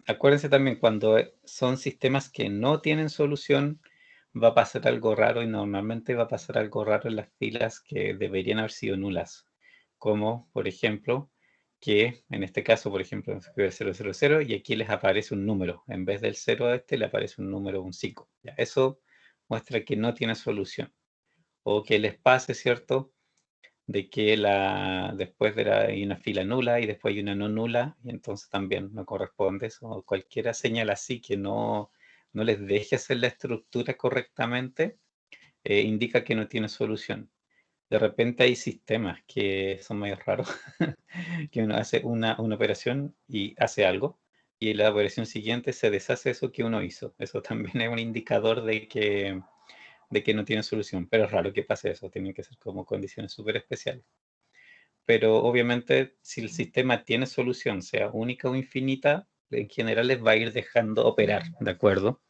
Acuérdense también, cuando son sistemas que no tienen solución, va a pasar algo raro y normalmente va a pasar algo raro en las filas que deberían haber sido nulas. Como, por ejemplo, que en este caso, por ejemplo, escribe 000 y aquí les aparece un número. En vez del 0 a este, le aparece un número, un 5. Ya, eso muestra que no tiene solución. O que les pase, ¿cierto?, de que después hay una fila nula y después hay una no nula, y entonces también no corresponde eso. O cualquiera señal así que no les deje hacer la estructura correctamente, indica que no tiene solución. De repente hay sistemas que son medio raros, que uno hace una operación y hace algo, y en la operación siguiente se deshace eso que uno hizo. Eso también es un indicador de que no tiene solución, pero es raro que pase eso, tienen que ser como condiciones súper especiales. Pero obviamente si el sistema tiene solución, sea única o infinita, en general les va a ir dejando operar, ¿de acuerdo?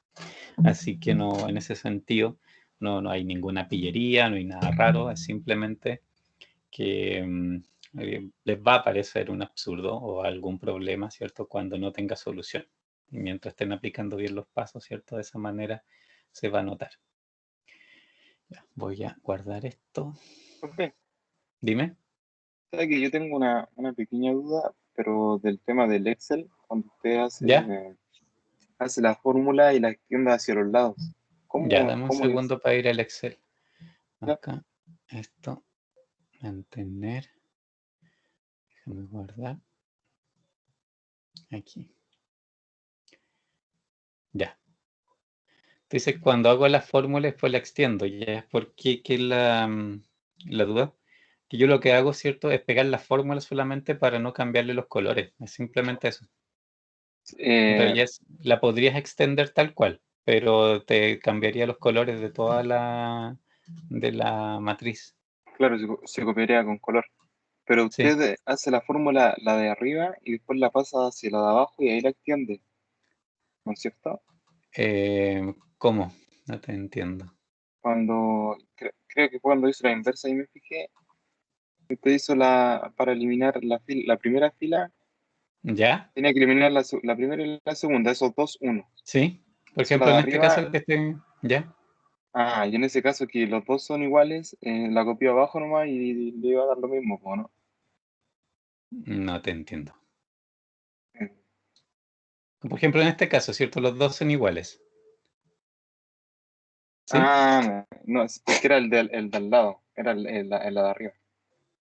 Así que no, en ese sentido, no hay ninguna pillería, no hay nada raro, es simplemente que les va a parecer un absurdo o algún problema, ¿cierto?, cuando no tenga solución. Y mientras estén aplicando bien los pasos, ¿cierto?, de esa manera se va a notar. Ya, voy a guardar esto. Profe, Dime. sabe que yo tengo una pequeña duda, pero del tema del Excel, cuando usted ¿Ya? hace la fórmula y la extiende hacia los lados. Ya, ¿Cómo, dame un cómo es? segundo para ir al Excel. ¿Ya? Acá, esto. Mantener. Déjame guardar. Aquí. Ya. Entonces, cuando hago la fórmula, después la extiendo. Ya es porque que la duda. Que yo lo que hago, ¿cierto? Es pegar la fórmula solamente para no cambiarle los colores. Es simplemente eso. En realidad la podrías extender tal cual, pero te cambiaría los colores de toda de la matriz. Claro, se copiaría con color. Pero Sí. usted hace la fórmula, la de arriba, y después la pasa hacia la de abajo y ahí la extiende, ¿no es cierto? ¿Cómo? No te entiendo. Creo que cuando hizo la inversa y me fijé, usted hizo para eliminar la primera fila, ¿Ya? tenía que eliminar la primera y la segunda, esos dos unos. Sí. Por Hizo la ejemplo, de en este arriba, caso que estoy... ¿Ya? y en ese caso que los dos son iguales, la copió abajo nomás y le iba a dar lo mismo, po, ¿no? No te entiendo. Eh, Por ejemplo, en este caso, ¿cierto? Los dos son iguales. ¿Sí? no, es que era el de al lado, era la de arriba.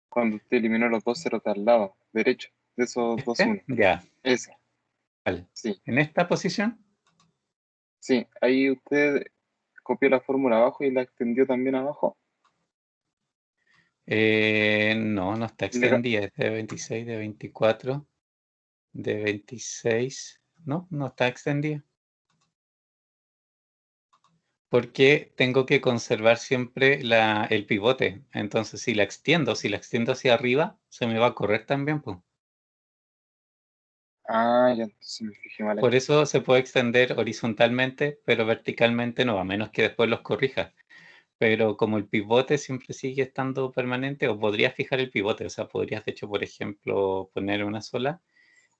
Cuando usted eliminó los dos ceros de al lado, derecho, de esos dos ¿Este? unos. Ya. Ese, Vale. sí. En esta posición, Sí, ahí usted copió la fórmula abajo y la extendió también abajo. no, no está Le ca- extendida. Es de 26, de 24, de 26. No, no está extendida. Porque tengo que conservar siempre el pivote. Entonces, si la extiendo hacia arriba, se me va a correr también, pues. ya entonces me fijé mal ahí. Por eso se puede extender horizontalmente, pero verticalmente no, a menos que después los corrijas. Pero como el pivote siempre sigue estando permanente, o podrías fijar el pivote, o sea, podrías de hecho, por ejemplo, poner una sola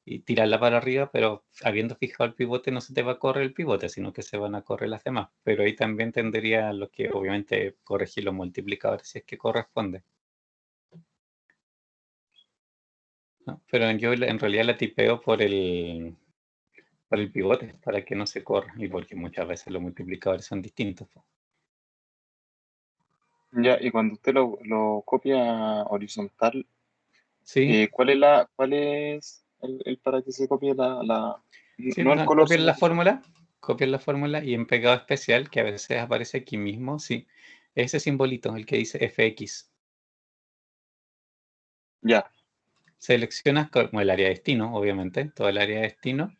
y tirarla para arriba, pero habiendo fijado el pivote no se te va a correr el pivote, sino que se van a correr las demás. Pero ahí también tendría lo que obviamente corregir los multiplicadores si es que corresponde, ¿no? Pero yo en realidad la tipeo por el pivote, para que no se corra, y porque muchas veces los multiplicadores son distintos, po. Ya, y cuando usted lo copia horizontal, Sí, ¿cuál es el para que se copie sí, no el no, color, sino que copian la fórmula y en pegado especial, que a veces aparece aquí mismo, sí, ese simbolito, el que dice FX. ya. Seleccionas como el área de destino, obviamente, todo el área de destino,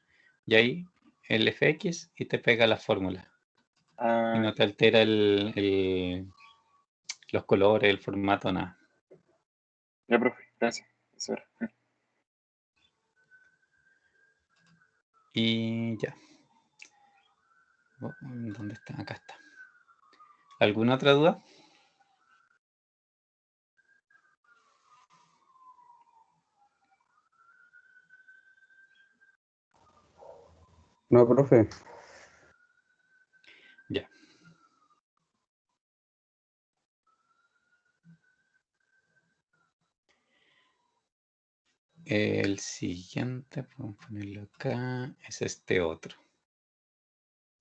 y ahí el FX y te pega la fórmula. Y Ah, no te altera los colores, el formato, nada. ya, profe, gracias. Eso era. Y ya. ¿Dónde está? Acá está. ¿Alguna otra duda? No, profe. Ya. El siguiente, vamos a ponerlo acá, es este otro.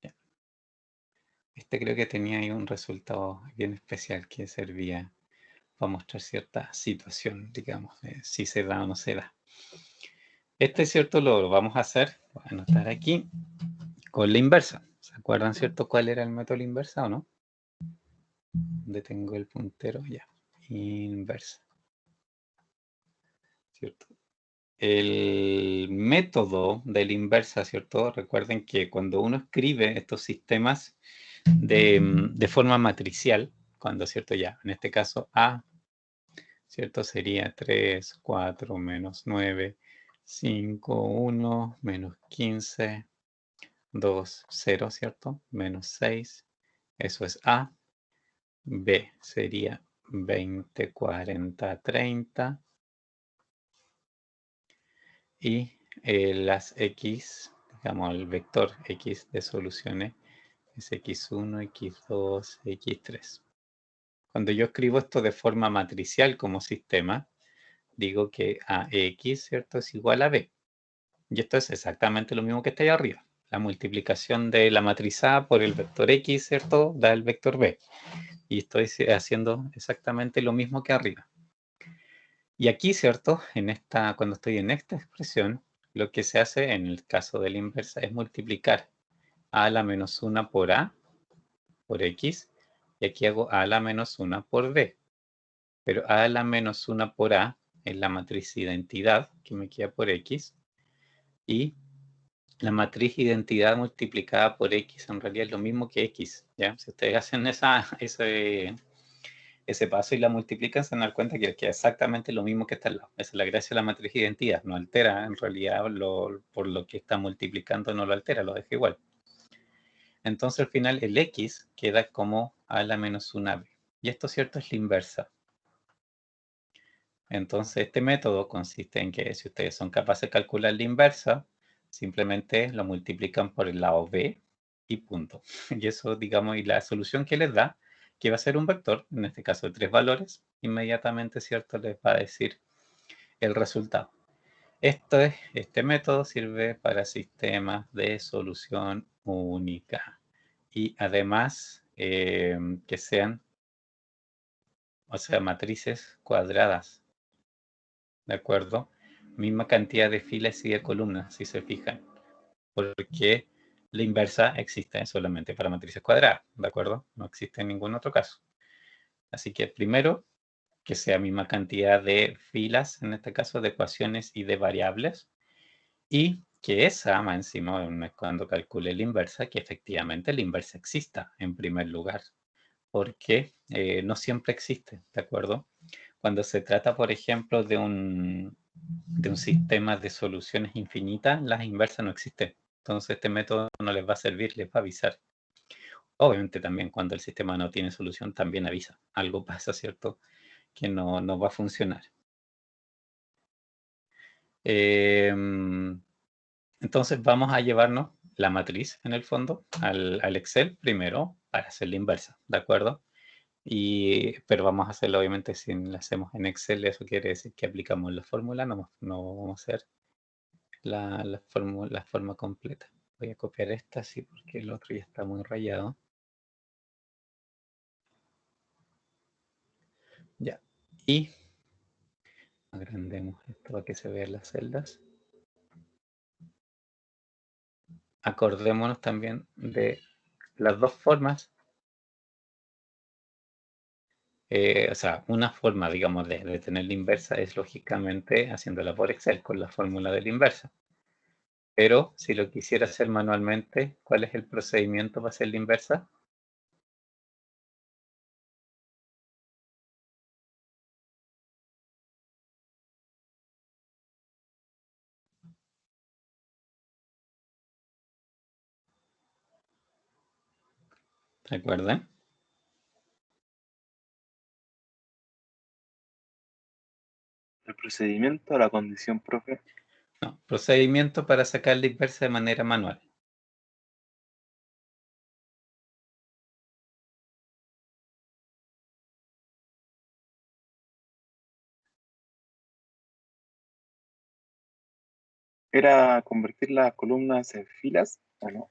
Ya. Este creo que tenía ahí un resultado bien especial que servía para mostrar cierta situación, digamos, si se da o no se da. Este, cierto, lo vamos a hacer, voy a anotar aquí, con la inversa. ¿Se acuerdan, cierto, cuál era el método de la inversa o no? ¿Dónde tengo el puntero? Ya, inversa. ¿Cierto? El método de la inversa, ¿cierto? Recuerden que cuando uno escribe estos sistemas de forma matricial, cuando, ¿cierto? Ya, en este caso A, ¿cierto? Sería 3, 4, menos 9, 5, 1, menos 15, 2, 0, ¿cierto? Menos 6, eso es A. B sería 20, 40, 30. Y las X, digamos, el vector X de soluciones es X1, X2, X3. Cuando yo escribo esto de forma matricial como sistema, digo que AX, ¿cierto?, es igual a B. Y esto es exactamente lo mismo que está ahí arriba. La multiplicación de la matriz A por el vector X, ¿cierto?, da el vector B. Y estoy haciendo exactamente lo mismo que arriba. Y aquí, ¿cierto? Cuando estoy en esta expresión, lo que se hace en el caso de la inversa es multiplicar a la menos 1 por a por x, y aquí hago a la menos 1 por b. Pero a la menos 1 por a es la matriz identidad que me queda por x, y la matriz identidad multiplicada por x en realidad es lo mismo que x, ¿ya? Si ustedes hacen ese paso y la multiplican, se van a dar cuenta que queda exactamente lo mismo que está al lado. Esa es la gracia de la matriz identidad, no altera en realidad por lo que está multiplicando, no lo altera, lo deja igual. Entonces al final el x queda como a la menos 1b. Y esto, ¿cierto?, es la inversa. Entonces este método consiste en que si ustedes son capaces de calcular la inversa, simplemente lo multiplican por el lado b y punto. Y eso, digamos, y la solución que les da, que va a ser un vector, en este caso de 3 valores, inmediatamente, ¿cierto?, les va a decir el resultado. Este método sirve para sistemas de solución única y además que sean, o sea, matrices cuadradas, ¿de acuerdo? Misma cantidad de filas y de columnas, si se fijan, porque la inversa existe solamente para matrices cuadradas, ¿de acuerdo? No existe en ningún otro caso. Así que primero, que sea misma cantidad de filas, en este caso de ecuaciones y de variables, y que esa, más encima, cuando calcule la inversa, que efectivamente la inversa exista en primer lugar, porque no siempre existe, ¿de acuerdo? Cuando se trata, por ejemplo, de un sistema de soluciones infinitas, las inversas no existen. Entonces este método no les va a servir, les va a avisar. Obviamente también cuando el sistema no tiene solución, también avisa. Algo pasa, ¿cierto?, que no va a funcionar. Entonces vamos a llevarnos la matriz, en el fondo, al Excel primero para hacer la inversa, ¿de acuerdo? Pero vamos a hacerlo, obviamente, si la hacemos en Excel, eso quiere decir que aplicamos la fórmula, no vamos a hacer la forma completa. Voy a copiar esta, sí, porque el otro ya está muy rayado. Ya. Y agrandemos esto para que se vean las celdas. Acordémonos también de las dos formas. O sea, una forma, digamos, de tener la inversa es lógicamente haciéndola por Excel con la fórmula de la inversa. Pero si lo quisiera hacer manualmente, ¿cuál es el procedimiento para hacer la inversa? ¿Recuerdan? ¿El procedimiento o la condición, profe? No, procedimiento para sacar la inversa de manera manual. ¿Era convertir las columnas en filas o no?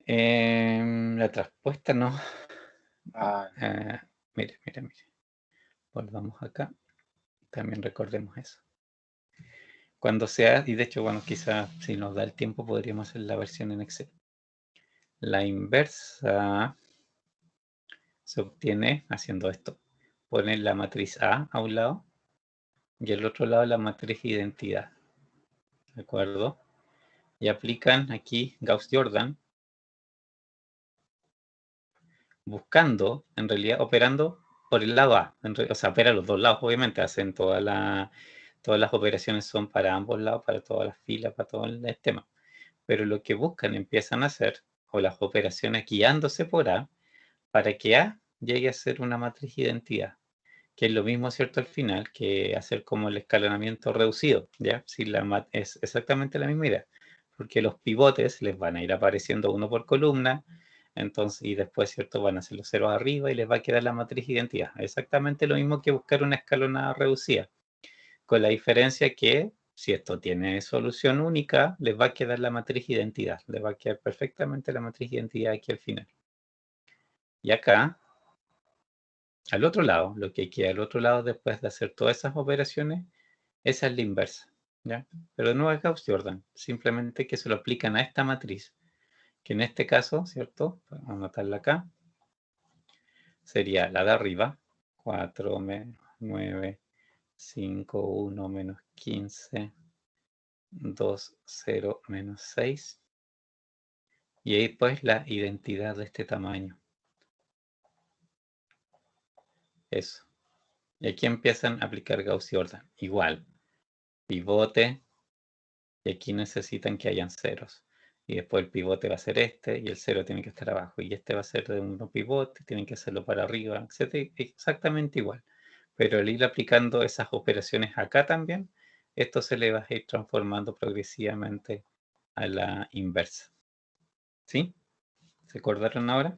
La respuesta no. Ah, Mire. Volvamos acá. También recordemos eso. Cuando sea, y de hecho, bueno, quizás si nos da el tiempo podríamos hacer la versión en Excel. La inversa se obtiene haciendo esto. Ponen la matriz A un lado y al otro lado la matriz identidad. ¿De acuerdo? Y aplican aquí Gauss-Jordan, buscando, en realidad, operando por el lado A. O sea, opera los dos lados, obviamente. Hacen todas las operaciones son para ambos lados, para todas las filas, para todo el tema. Pero lo que buscan, empiezan a hacer, o las operaciones guiándose por A, para que A llegue a ser una matriz identidad, que es lo mismo, ¿cierto?, al final, que hacer como el escalonamiento reducido, ¿ya? Si es exactamente la misma idea, porque los pivotes les van a ir apareciendo uno por columna, entonces, y después, ¿cierto?, van a ser los ceros arriba y les va a quedar la matriz identidad. Exactamente lo mismo que buscar una escalonada reducida, con la diferencia que si esto tiene solución única, les va a quedar la matriz identidad, les va a quedar perfectamente la matriz identidad aquí al final. Y acá al otro lado, lo que queda al otro lado después de hacer todas esas operaciones, esa es la inversa, ¿ya? Pero no es Gauss-Jordan, simplemente que se lo aplican a esta matriz, que en este caso, ¿cierto? Vamos a anotarla acá. Sería la de arriba, 4 menos 9, 5, 1 menos 15, 2, 0 menos 6. Y ahí pues la identidad de este tamaño. Eso. Y aquí empiezan a aplicar Gauss-Jordan. Igual, pivote, y aquí necesitan que hayan ceros. Y después el pivote va a ser este, y el cero tiene que estar abajo. Y este va a ser de un pivote, tienen que hacerlo para arriba, etc. Exactamente igual. Pero al ir aplicando esas operaciones acá también, esto se le va a ir transformando progresivamente a la inversa. ¿Sí? ¿Se acordaron ahora?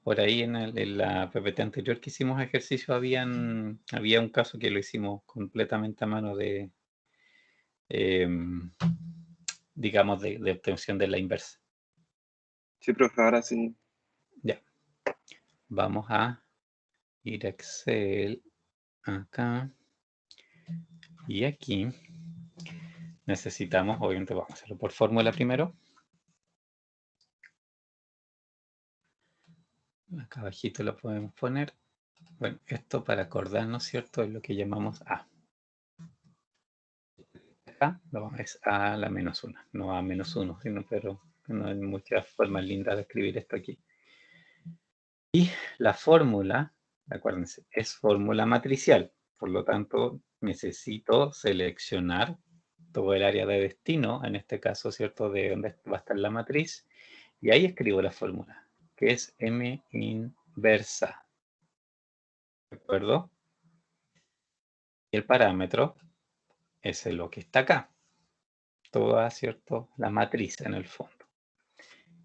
Por ahí en la PPT anterior que hicimos ejercicio había un caso que lo hicimos completamente a mano de, digamos, de obtención de la inversa. Sí, profe, ahora sí. Ya. Vamos a ir a Excel acá. Y aquí necesitamos, obviamente vamos a hacerlo por fórmula primero. Acá abajito lo podemos poner. Bueno, esto para acordarnos, ¿cierto? Es lo que llamamos A. Acá es A a la menos 1, no A menos 1, sino, pero no hay muchas formas lindas de escribir esto aquí. Y la fórmula, acuérdense, es fórmula matricial. Por lo tanto, necesito seleccionar todo el área de destino, en este caso, ¿cierto? De dónde va a estar la matriz. Y ahí escribo la fórmula, que es M inversa. ¿De acuerdo? Y el parámetro es lo que está acá. Toda, ¿cierto? La matriz en el fondo.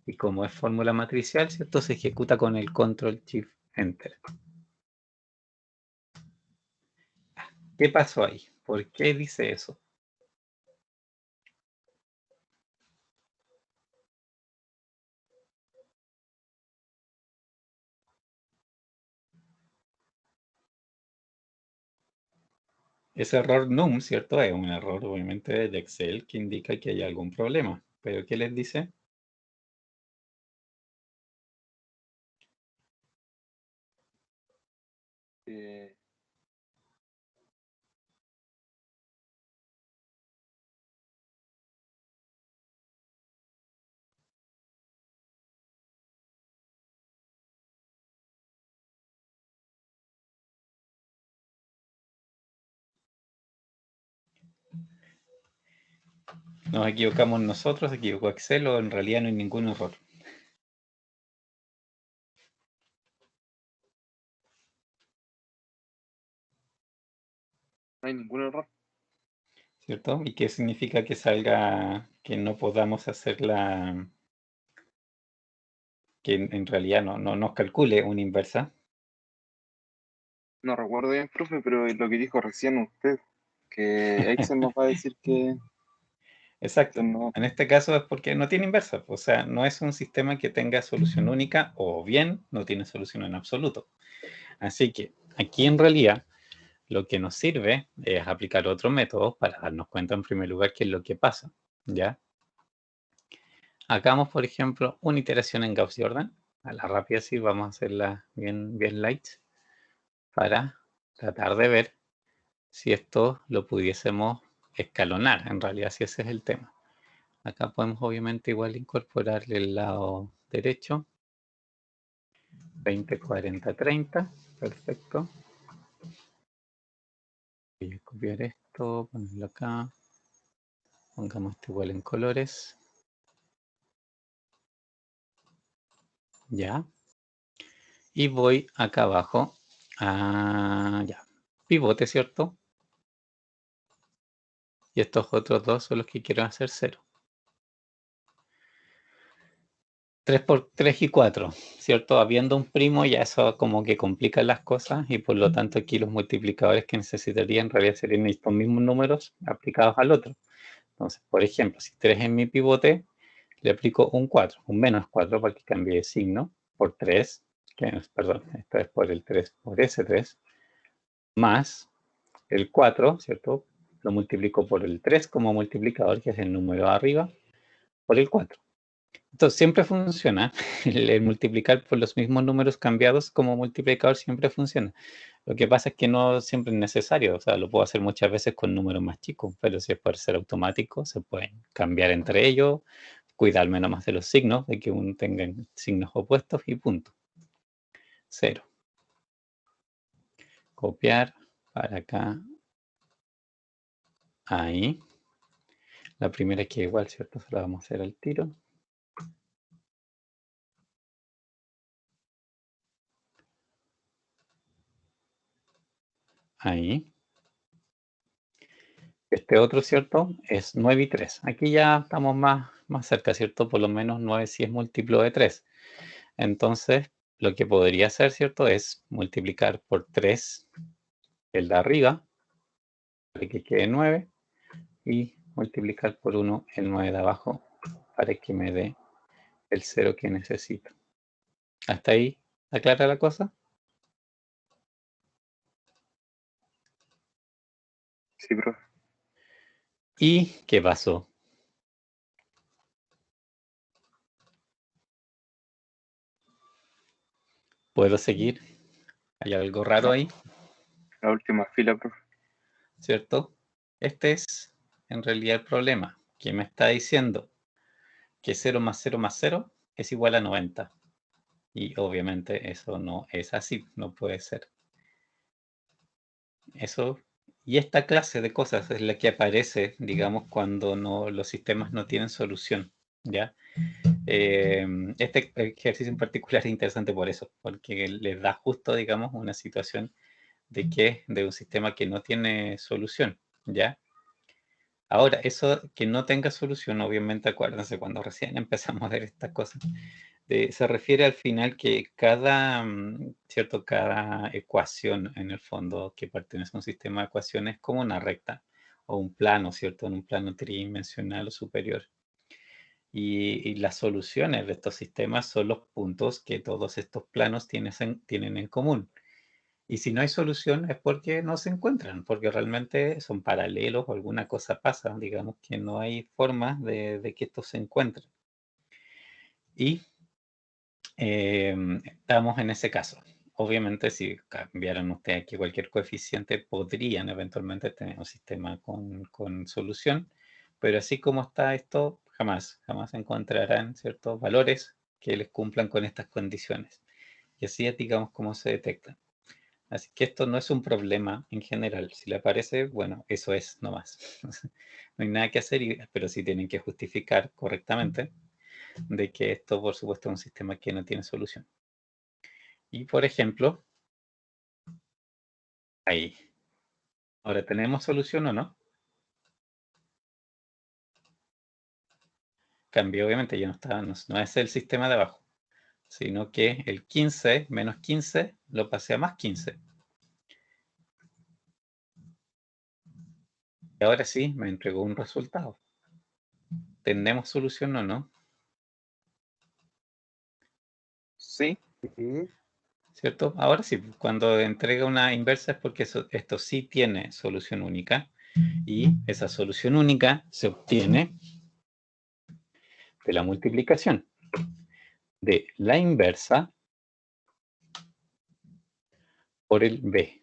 Y como es fórmula matricial, ¿cierto? Se ejecuta con el Control Shift Enter. ¿Qué pasó ahí? ¿Por qué dice eso? Ese error num, ¿cierto? Es un error obviamente de Excel que indica que hay algún problema. ¿Pero qué les dice? ¿Nos equivocamos nosotros? ¿Se equivocó Excel o en realidad no hay ningún error? No hay ningún error. ¿Cierto? ¿Y qué significa que salga, que no podamos hacer que en realidad no nos calcule una inversa? No recuerdo bien, profe, pero es lo que dijo recién usted, que Excel nos va a decir que Exacto. no. En este caso es porque no tiene inversa. O sea, no es un sistema que tenga solución única o bien no tiene solución en absoluto. Así que aquí en realidad lo que nos sirve es aplicar otro método para darnos cuenta en primer lugar qué es lo que pasa. ¿Ya? Hagamos, por ejemplo, una iteración en Gauss-Jordan. A la rápida sí, vamos a hacerla bien light para tratar de ver si esto lo pudiésemos escalonar. En realidad, si ese es el tema. Acá podemos obviamente igual incorporarle el lado derecho. 20, 40, 30. Perfecto. Voy a copiar esto, ponerlo acá. Pongamos esto igual en colores. Ya. Y voy acá abajo a ya. Pivote, ¿cierto? Y estos otros dos son los que quiero hacer 0. 3 por 3 y 4, ¿cierto? Habiendo un primo ya eso como que complica las cosas y por lo tanto aquí los multiplicadores que necesitaría en realidad serían estos mismos números aplicados al otro. Entonces, por ejemplo, si 3 es mi pivote, le aplico un 4, un menos 4 para que cambie de signo, por 3, perdón, esto es por el 3 por ese 3, más el 4, ¿cierto? Lo multiplico por el 3 como multiplicador, que es el número de arriba, por el 4. Entonces siempre funciona, el multiplicar por los mismos números cambiados como multiplicador siempre funciona. Lo que pasa es que no siempre es necesario, o sea, lo puedo hacer muchas veces con números más chicos, pero si es por ser automático, se pueden cambiar entre ellos, cuidarme nomás de los signos, de que uno tenga signos opuestos y punto. 0. Copiar para acá, ahí. La primera queda igual, ¿cierto? Se la vamos a hacer al tiro. Ahí. Este otro, ¿cierto? Es 9 y 3. Aquí ya estamos más cerca, ¿cierto? Por lo menos 9 sí es múltiplo de 3. Entonces, lo que podría hacer, ¿cierto? Es multiplicar por 3 el de arriba, para que quede 9, y multiplicar por 1 el 9 de abajo, para que me dé el 0 que necesito. ¿Hasta ahí está clara la cosa? Sí, profe. ¿Y qué pasó? ¿Puedo seguir? ¿Hay algo raro No. ahí? La última fila, profe. ¿Cierto? Este es en realidad el problema, que me está diciendo que 0 más 0 más 0 es igual a 90. Y obviamente eso no es así, no puede ser. Eso, y esta clase de cosas es la que aparece, digamos, cuando los sistemas no tienen solución, ¿ya? Este ejercicio en particular es interesante por eso, porque les da justo, digamos, una situación de un sistema que no tiene solución, ¿ya? Ahora, eso que no tenga solución, obviamente, acuérdense, cuando recién empezamos a ver estas cosas, se refiere al final que ¿cierto? Cada ecuación, en el fondo, que pertenece a un sistema de ecuaciones, es como una recta o un plano, ¿cierto? En un plano tridimensional o superior. Y las soluciones de estos sistemas son los puntos que todos estos planos tienen en común. Y si no hay solución es porque no se encuentran, porque realmente son paralelos o alguna cosa pasa, digamos que no hay forma de que estos se encuentren. Y estamos en ese caso. Obviamente, si cambiaran ustedes aquí cualquier coeficiente, podrían eventualmente tener un sistema con solución, pero así como está esto, jamás encontrarán ciertos valores que les cumplan con estas condiciones. Y así es, digamos, cómo se detectan. Así que esto no es un problema en general. Si le aparece, bueno, eso es nomás. No hay nada que hacer, pero sí tienen que justificar correctamente de que esto, por supuesto, es un sistema que no tiene solución. Y, por ejemplo, ahí. Ahora, ¿tenemos solución o no? Cambió, obviamente, ya no está, no es el sistema de abajo, sino que el 15 menos 15 lo pasé a más 15. Y ahora sí, me entregó un resultado. ¿Tenemos solución o no? Sí. Sí. ¿Cierto? Ahora sí, cuando entrega una inversa es porque esto sí tiene solución única, y esa solución única se obtiene de la multiplicación de la inversa por el B,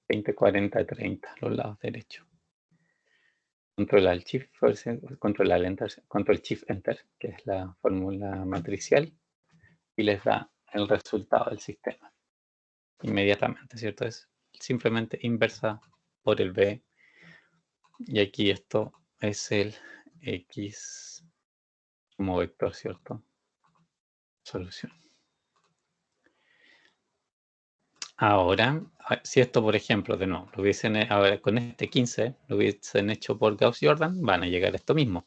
20, 40, 30, los lados derechos. Controla el Shift, controla el Enter, control Shift Enter, que es la fórmula matricial, y les da el resultado del sistema inmediatamente, ¿cierto? Es simplemente inversa por el B, y aquí esto es el X como vector, ¿cierto? Solución. Ahora, si esto, por ejemplo, de nuevo, lo hubiesen, ahora con este 15, lo hubiesen hecho por Gauss-Jordan, van a llegar a esto mismo.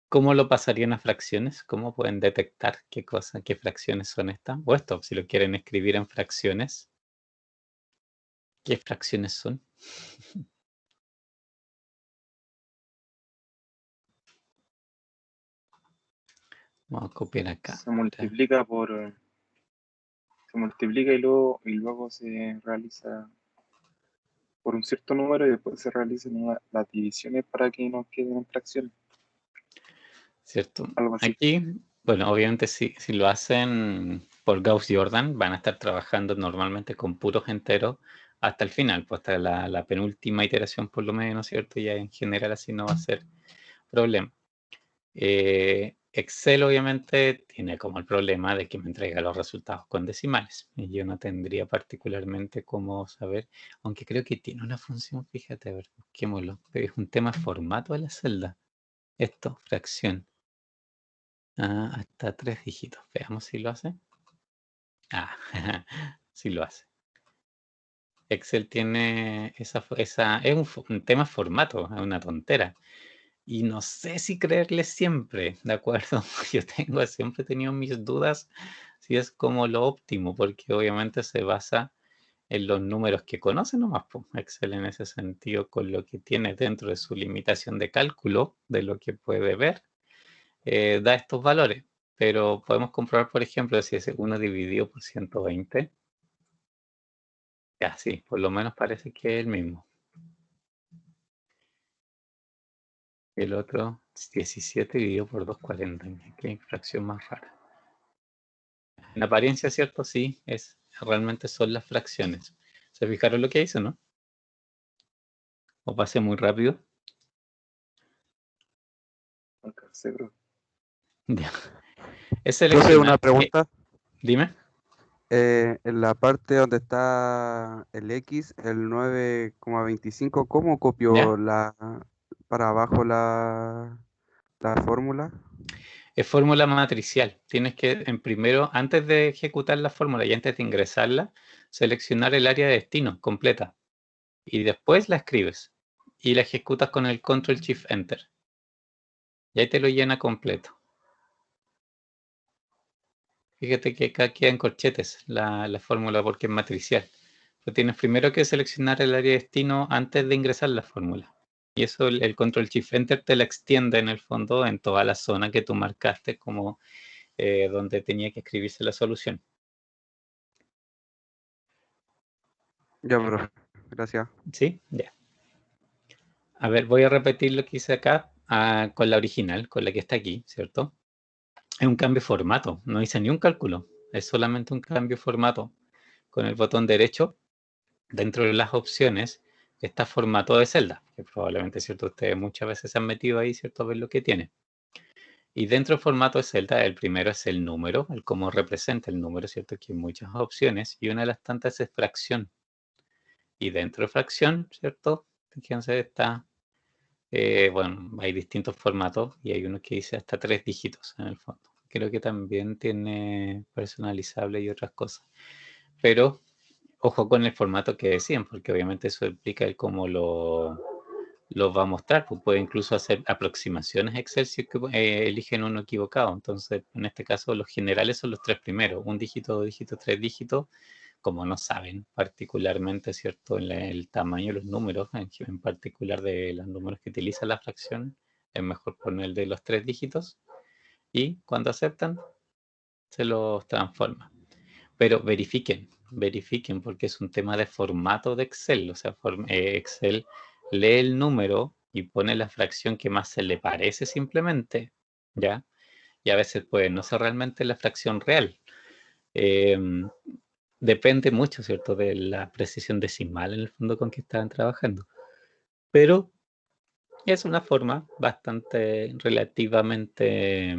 ¿Cómo lo pasarían a fracciones? ¿Cómo pueden detectar qué fracciones son estas? O esto, si lo quieren escribir en fracciones, ¿qué fracciones son? Vamos a copiar acá. Se multiplica y luego se realiza por un cierto número y después se realizan las divisiones para que nos queden en fracciones. ¿Cierto? Algo así. Aquí, bueno, obviamente si lo hacen por Gauss-Jordan, van a estar trabajando normalmente con puros enteros hasta el final, pues hasta la penúltima iteración por lo menos, ¿cierto? Ya en general así no va a ser problema. Excel obviamente tiene como el problema de que me entrega los resultados con decimales. Y yo no tendría particularmente cómo saber, aunque creo que tiene una función, fíjate, a ver, busquémoslo. Es un tema formato de la celda. Esto, fracción. Hasta 3 dígitos. Veamos si lo hace. Sí lo hace. Excel tiene es un tema formato, es una tontera. Y no sé si creerle siempre, ¿de acuerdo? Yo siempre he tenido mis dudas si es como lo óptimo, porque obviamente se basa en los números que conoce nomás, pues. Excel en ese sentido, con lo que tiene dentro de su limitación de cálculo, de lo que puede ver, da estos valores. Pero podemos comprobar, por ejemplo, si es 1 dividido por 120. Ya, sí, por lo menos parece que es el mismo. El otro es 17 dividido por 240. Qué fracción más rara. En apariencia, ¿cierto? Sí, realmente son las fracciones. ¿Se fijaron lo que hice, no? ¿O pasé muy rápido? Alcancé, bro. Ya. Es Profe, una seleccionar. pregunta. Dime. En la parte donde está el X, el 9,25, ¿cómo ¿Ya? copió para abajo la fórmula? Es fórmula matricial. Tienes que, primero, antes de ejecutar la fórmula y antes de ingresarla, seleccionar el área de destino completa. Y después la escribes. Y la ejecutas con el Control Shift Enter. Y ahí te lo llena completo. Fíjate que acá queda en corchetes la fórmula porque es matricial. Pero tienes primero que seleccionar el área de destino antes de ingresar la fórmula. Y eso el Control Shift Enter te la extiende en el fondo en toda la zona que tú marcaste como donde tenía que escribirse la solución. Ya, profe. Gracias. ¿Sí? Ya. A ver, voy a repetir lo que hice acá con la original, con la que está aquí, ¿cierto? Es un cambio de formato, no hice ni un cálculo, es solamente un cambio de formato. Con el botón derecho, dentro de las opciones, está formato de celda, que probablemente, ¿cierto? Ustedes muchas veces se han metido ahí, ¿cierto? A ver lo que tiene. Y dentro del formato de celda, el primero es el número, el cómo representa el número, ¿cierto? Que hay muchas opciones, y una de las tantas es fracción. Y dentro de fracción, ¿cierto? Fíjense, está, bueno, hay distintos formatos y hay uno que dice hasta 3 dígitos en el fondo. Creo que también tiene personalizable y otras cosas. Pero ojo con el formato que decían, porque obviamente eso implica el cómo lo va a mostrar. Pues puede incluso hacer aproximaciones Excel si es que eligen uno equivocado. Entonces, en este caso, los generales son los 3 primeros: 1 dígito, 2 dígitos, 3 dígitos. Como no saben particularmente, ¿cierto?, el tamaño de los números, en particular de los números que utiliza la fracción, es mejor poner el de los 3 dígitos. Y cuando aceptan, se los transforma. Pero verifiquen porque es un tema de formato de Excel. O sea, Excel lee el número y pone la fracción que más se le parece simplemente, ¿ya? Y a veces puede no ser realmente la fracción real. Depende mucho, ¿cierto?, de la precisión decimal en el fondo con que estaban trabajando. Pero es una forma bastante relativamente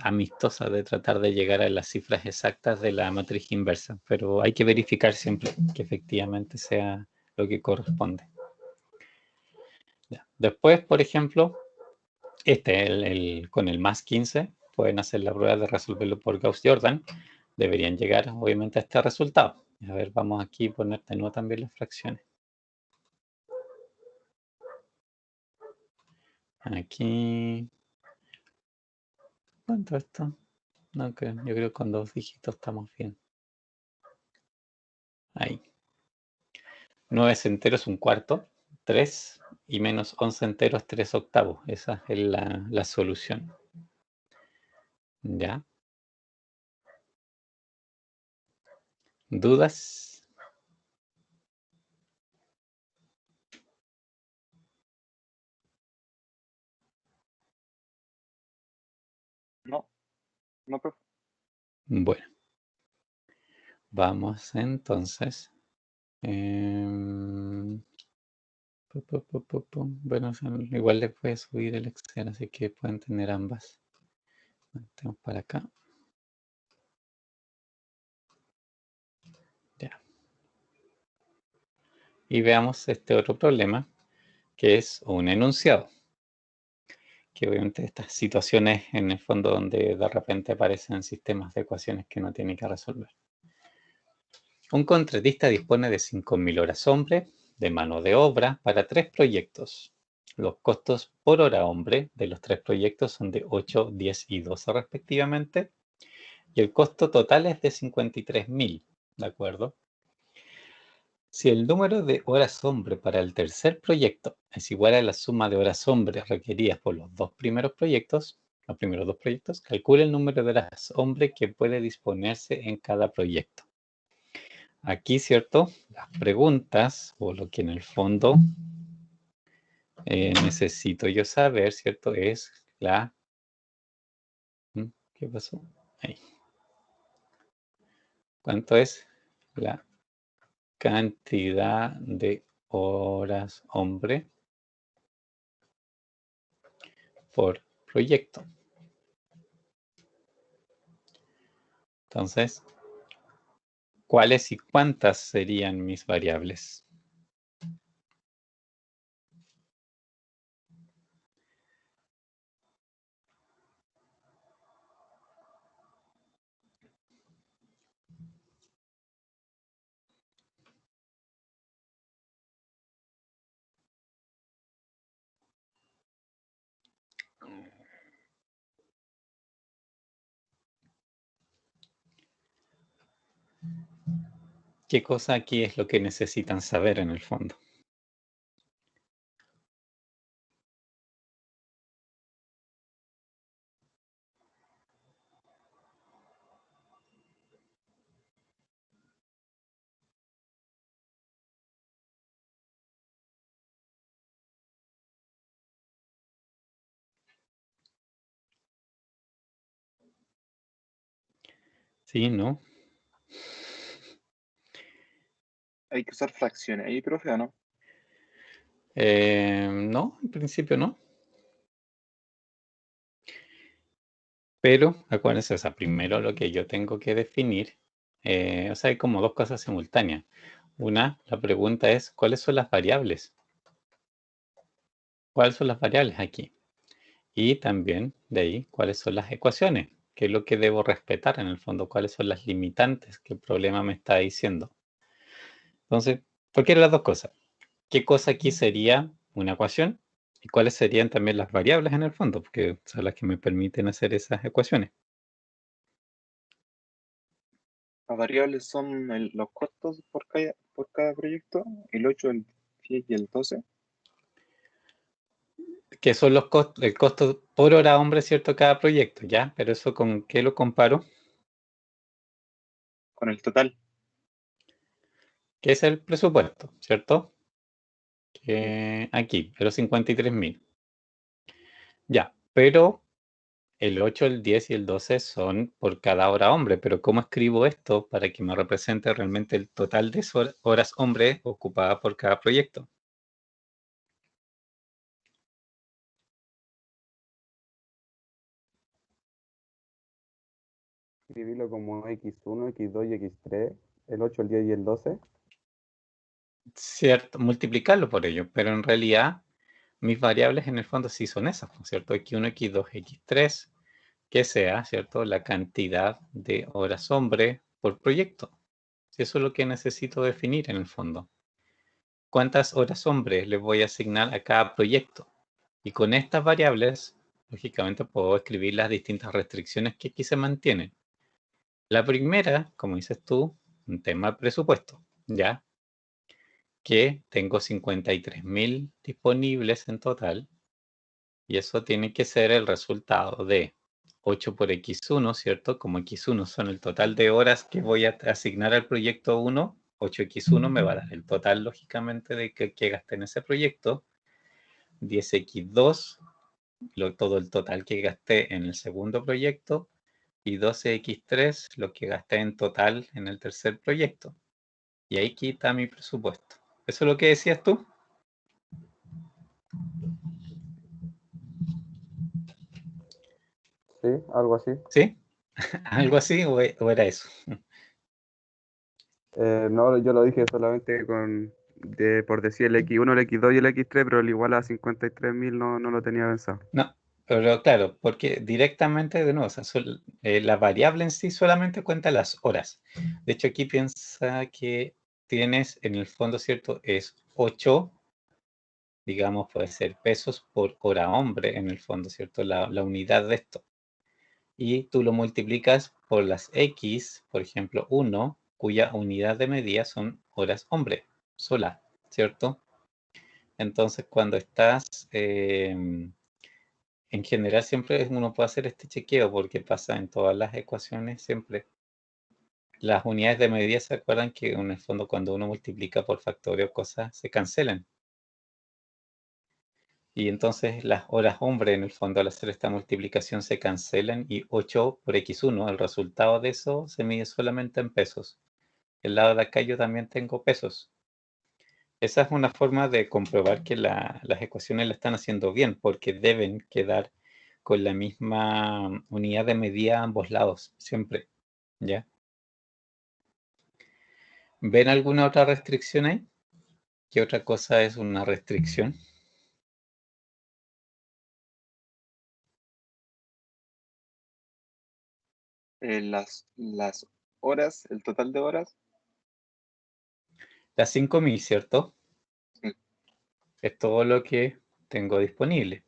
amistosa de tratar de llegar a las cifras exactas de la matriz inversa, pero hay que verificar siempre que efectivamente sea lo que corresponde. Ya. Después, por ejemplo, con el más 15, pueden hacer la prueba de resolverlo por Gauss-Jordan. Deberían llegar, obviamente, a este resultado. A ver, vamos aquí a poner de nuevo también las fracciones. Aquí. ¿Cuánto esto? No creo. Yo creo que con 2 dígitos estamos bien. Ahí. 9 enteros, un cuarto. 3 y menos 11 enteros, 3 octavos. Esa es la solución. ¿Ya? ¿Dudas? No, no, profe. Bueno, vamos entonces. Bueno, igual les voy a subir el Excel, así que pueden tener ambas. Metemos para acá. Ya. Y veamos este otro problema, que es un enunciado. Que obviamente estas situaciones en el fondo donde de repente aparecen sistemas de ecuaciones que uno tiene que resolver. Un contratista dispone de 5.000 horas hombre de mano de obra para 3 proyectos. Los costos por hora hombre de los 3 proyectos son de 8, 10 y 12 respectivamente. Y el costo total es de 53.000, ¿de acuerdo? Si el número de horas hombre para el tercer proyecto es igual a la suma de horas hombre requeridas por los primeros dos proyectos, calcule el número de horas hombre que puede disponerse en cada proyecto. Aquí, ¿cierto? Las preguntas, o lo que en el fondo necesito yo saber, ¿cierto? Es la... ¿Qué pasó? Ahí. ¿Cuánto es la cantidad de horas hombre por proyecto? Entonces, ¿cuáles y cuántas serían mis variables? ¿Qué cosa aquí es lo que necesitan saber en el fondo? Sí, ¿no? Hay que usar fracciones ahí, profe, ¿o no? No, en principio no. Pero acuérdense, o sea, primero lo que yo tengo que definir, o sea, hay como dos cosas simultáneas. Una, la pregunta es, ¿cuáles son las variables? ¿Cuáles son las variables aquí? Y también de ahí, ¿cuáles son las ecuaciones? ¿Qué es lo que debo respetar en el fondo? ¿Cuáles son las limitantes que el problema me está diciendo? Entonces, cualquiera de las dos cosas. ¿Qué cosa aquí sería una ecuación? ¿Y cuáles serían también las variables en el fondo? Porque son las que me permiten hacer esas ecuaciones. Las variables son los costos por cada proyecto, el 8, el 10 y el 12. Que son los costos, el costo por hora hombre, ¿cierto? Cada proyecto, ¿ya? Pero eso ¿con qué lo comparo? Con el total. Que es el presupuesto, ¿cierto? Sí. Que aquí, pero 53.000. Ya, pero el 8, el 10 y el 12 son por cada hora hombre, pero ¿cómo escribo esto para que me represente realmente el total de horas hombre ocupadas por cada proyecto? Escribirlo como X1, X2 y X3, el 8, el 10 y el 12. Cierto, multiplicarlo por ello, pero en realidad mis variables en el fondo sí son esas, ¿no? ¿Cierto? X1, X2, X3, que sea, ¿cierto? La cantidad de horas hombre por proyecto. Si eso es lo que necesito definir en el fondo. ¿Cuántas horas hombre les voy a asignar a cada proyecto? Y con estas variables, lógicamente puedo escribir las distintas restricciones que aquí se mantienen. La primera, como dices tú, un tema de presupuesto, ¿ya? Que tengo 53.000 disponibles en total y eso tiene que ser el resultado de 8 por x1, ¿cierto? Como x1 son el total de horas que voy a asignar al proyecto 1, 8x1 me va a dar el total, lógicamente, de que gasté en ese proyecto. 10x2, todo el total que gasté en el segundo proyecto. Y 12x3, lo que gasté en total en el tercer proyecto. Y ahí quita mi presupuesto. ¿Eso es lo que decías tú? Sí, algo así. ¿Sí? ¿Algo así o era eso? No, yo lo dije solamente por decir el X1, el X2 y el X3, pero el igual a 53.000 no lo tenía pensado. No, pero claro, porque directamente, de nuevo, o sea, la variable en sí solamente cuenta las horas. De hecho, aquí piensa que tienes, en el fondo, ¿cierto? Es 8, digamos, puede ser pesos por hora hombre, en el fondo, ¿cierto? La unidad de esto. Y tú lo multiplicas por las X, por ejemplo, 1, cuya unidad de medida son horas hombre, sola, ¿cierto? Entonces, cuando estás, en general siempre uno puede hacer este chequeo porque pasa en todas las ecuaciones siempre. Las unidades de medida, ¿se acuerdan que en el fondo cuando uno multiplica por factorio o cosas se cancelan? Y entonces las horas hombre en el fondo al hacer esta multiplicación se cancelan y 8 por x1, el resultado de eso se mide solamente en pesos. El lado de acá yo también tengo pesos. Esa es una forma de comprobar que las ecuaciones la están haciendo bien, porque deben quedar con la misma unidad de medida a ambos lados, siempre. ¿Ya? ¿Ven alguna otra restricción ahí? ¿Qué otra cosa es una restricción? Las horas, el total de horas, Las 5.000, ¿cierto? sí. Es todo lo que tengo disponible.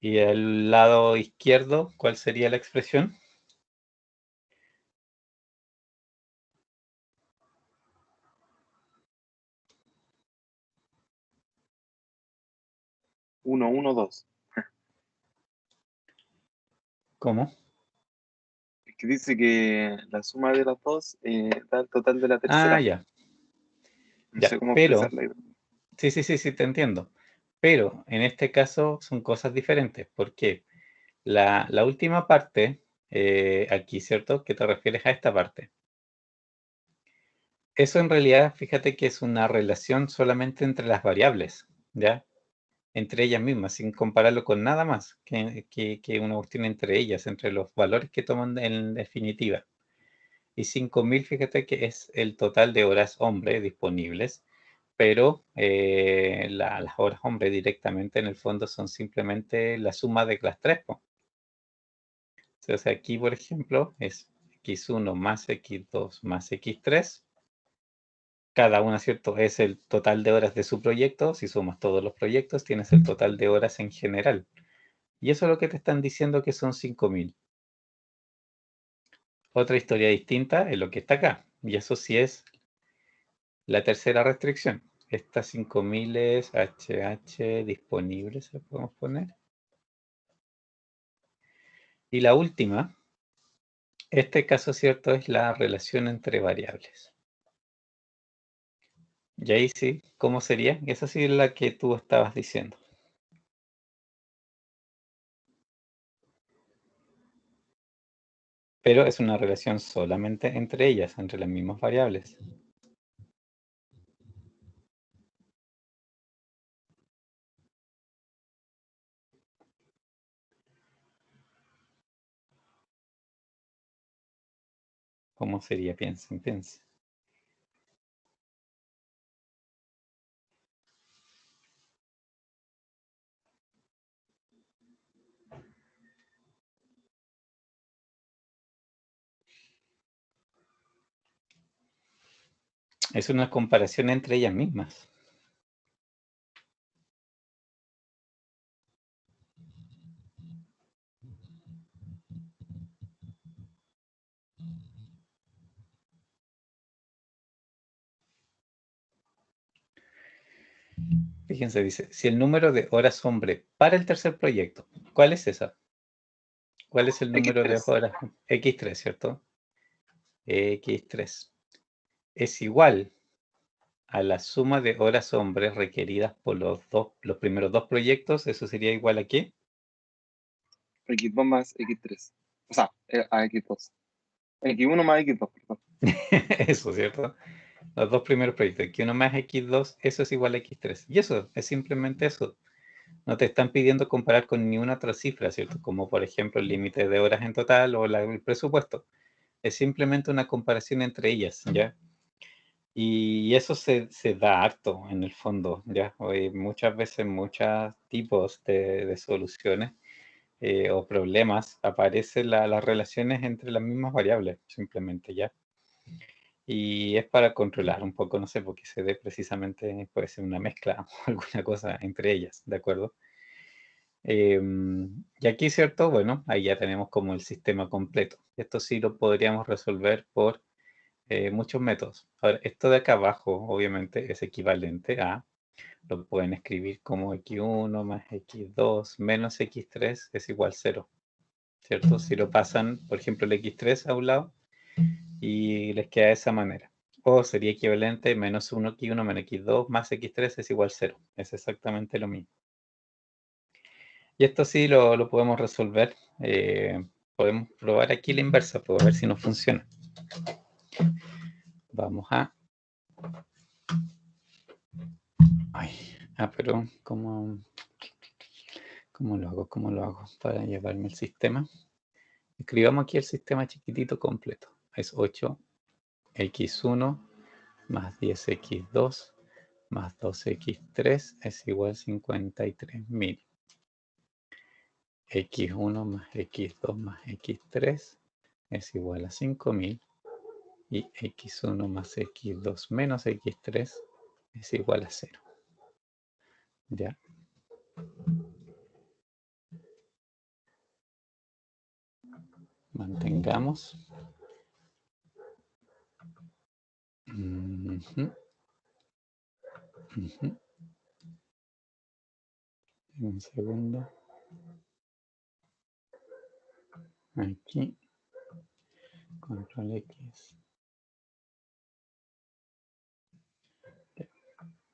Y al lado izquierdo, ¿cuál sería la expresión? 1, 1, 2. ¿Cómo? Es que dice que la suma de las dos da el total de la Ah, tercera. ya, No ya. sé cómo Pero, expresarla. sí, te entiendo. Pero en este caso son cosas diferentes. ¿Por qué? La última parte, aquí, ¿cierto? Que te refieres a esta parte. Eso en realidad, fíjate que es una relación solamente entre las variables, ¿ya? Entre ellas mismas, sin compararlo con nada más que una cuestión entre ellas, entre los valores que toman en definitiva. Y 5.000, fíjate que es el total de horas hombre disponibles, pero las horas hombre directamente en el fondo son simplemente la suma de las tres, po. O sea, aquí, por ejemplo, es x1 más x2 más x3. Cada una, ¿cierto? Es el total de horas de su proyecto. Si sumas todos los proyectos, tienes el total de horas en general. Y eso es lo que te están diciendo que son 5.000. Otra historia distinta es lo que está acá. Y eso sí es la tercera restricción. Estas 5.000 es HH disponibles, ¿se podemos poner? Y la última, este caso, ¿cierto? Es la relación entre variables. Y ahí sí, ¿cómo sería? Esa sí es la que tú estabas diciendo. Pero es una relación solamente entre ellas, entre las mismas variables. ¿Cómo sería? Piensen, piensen. Es una comparación entre ellas mismas. Fíjense, dice, si el número de horas hombre para el tercer proyecto, ¿cuál es esa? ¿Cuál es el número de X3. horas? X3, ¿cierto? X3 es igual a la suma de horas hombres requeridas por los primeros dos proyectos. ¿Eso sería igual a qué? X2 más X3. O sea, a X2. X1 más X2, perdón. Eso, ¿cierto? Los dos primeros proyectos, X1 más X2, eso es igual a X3. Y eso, es simplemente eso. No te están pidiendo comparar con ni una otra cifra, ¿cierto? Como por ejemplo el límite de horas en total o el presupuesto. Es simplemente una comparación entre ellas, ¿ya? Y eso se da harto en el fondo, ¿ya? Muchas veces, muchos tipos de soluciones o problemas aparecen las relaciones entre las mismas variables, simplemente, ¿ya? Y es para controlar un poco, no sé, porque se dé precisamente, puede ser una mezcla o alguna cosa entre ellas, ¿de acuerdo? Y aquí, ¿cierto? Bueno, ahí ya tenemos como el sistema completo. Esto sí lo podríamos resolver por muchos métodos. Ahora, esto de acá abajo, obviamente, es equivalente a, lo pueden escribir como X1 más X2 menos X3 es igual a 0, ¿cierto? Si lo pasan, por ejemplo, el X3 a un lado y les queda de esa manera. O sería equivalente menos 1 X1 menos X2 más X3 es igual a 0. Es exactamente lo mismo. Y esto sí lo podemos resolver. Podemos probar aquí la inversa, para ver si nos funciona. Vamos a... pero ¿cómo lo hago? ¿Cómo lo hago para llevarme el sistema? Escribamos aquí el sistema chiquitito completo. Es 8x1 más 10x2 más 2x3 es igual a 53.000. X1 más X2 más X3 es igual a 5.000. Y X1 más X2 menos X3 es igual a 0. ¿Ya? Mantengamos. Un segundo. Aquí. Control X.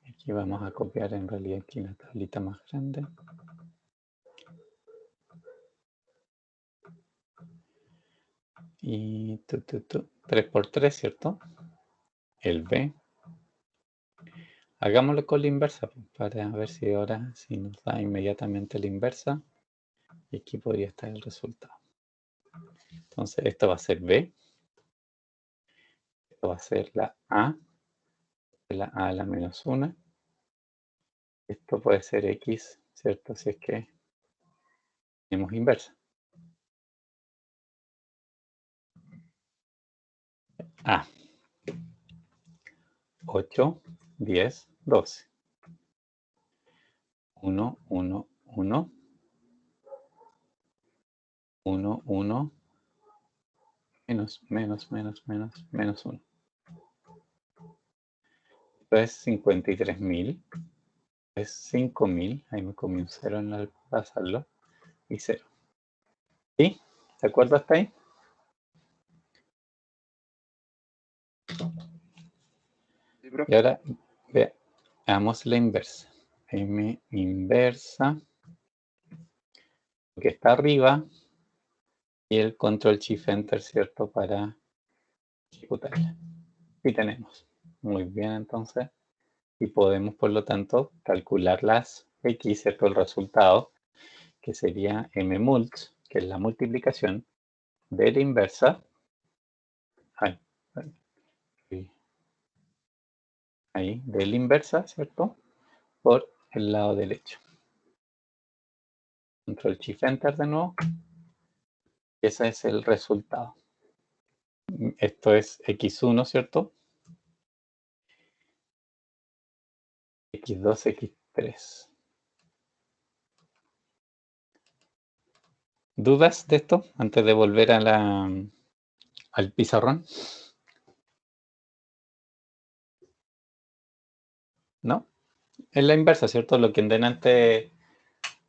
Aquí vamos a copiar en realidad aquí la tablita más grande. Y 3 por 3, ¿cierto? El B. Hagámoslo con la inversa para ver si ahora si nos da inmediatamente la inversa. Y aquí podría estar el resultado. Entonces esto va a ser B. Esto va a ser la A. La A a la menos 1. Esto puede ser X, ¿cierto? Si es que tenemos inversa. A. 8, 10, 12. 1, 1, 1. 1, 1. Menos 1. Esto es 53.000. Es 5.000. Ahí me comí un 0 en el pasarlo. Y 0. ¿Sí? ¿De acuerdo hasta ahí? Sí, profe. Y ahora veamos la inversa. M inversa. Lo que está arriba. Y el control shift enter, ¿cierto? Para ejecutarla. Y tenemos. Muy bien, entonces. Y podemos, por lo tanto, calcular las X, ¿cierto? El resultado, que sería mmult, que es la multiplicación de la inversa. Ahí, de la inversa, ¿cierto? Por el lado derecho. Control Shift Enter de nuevo. Ese es el resultado. Esto es X1, ¿cierto? X2, X3. ¿Dudas de esto antes de volver a al pizarrón? ¿No? Es la inversa, ¿cierto? Lo que en delante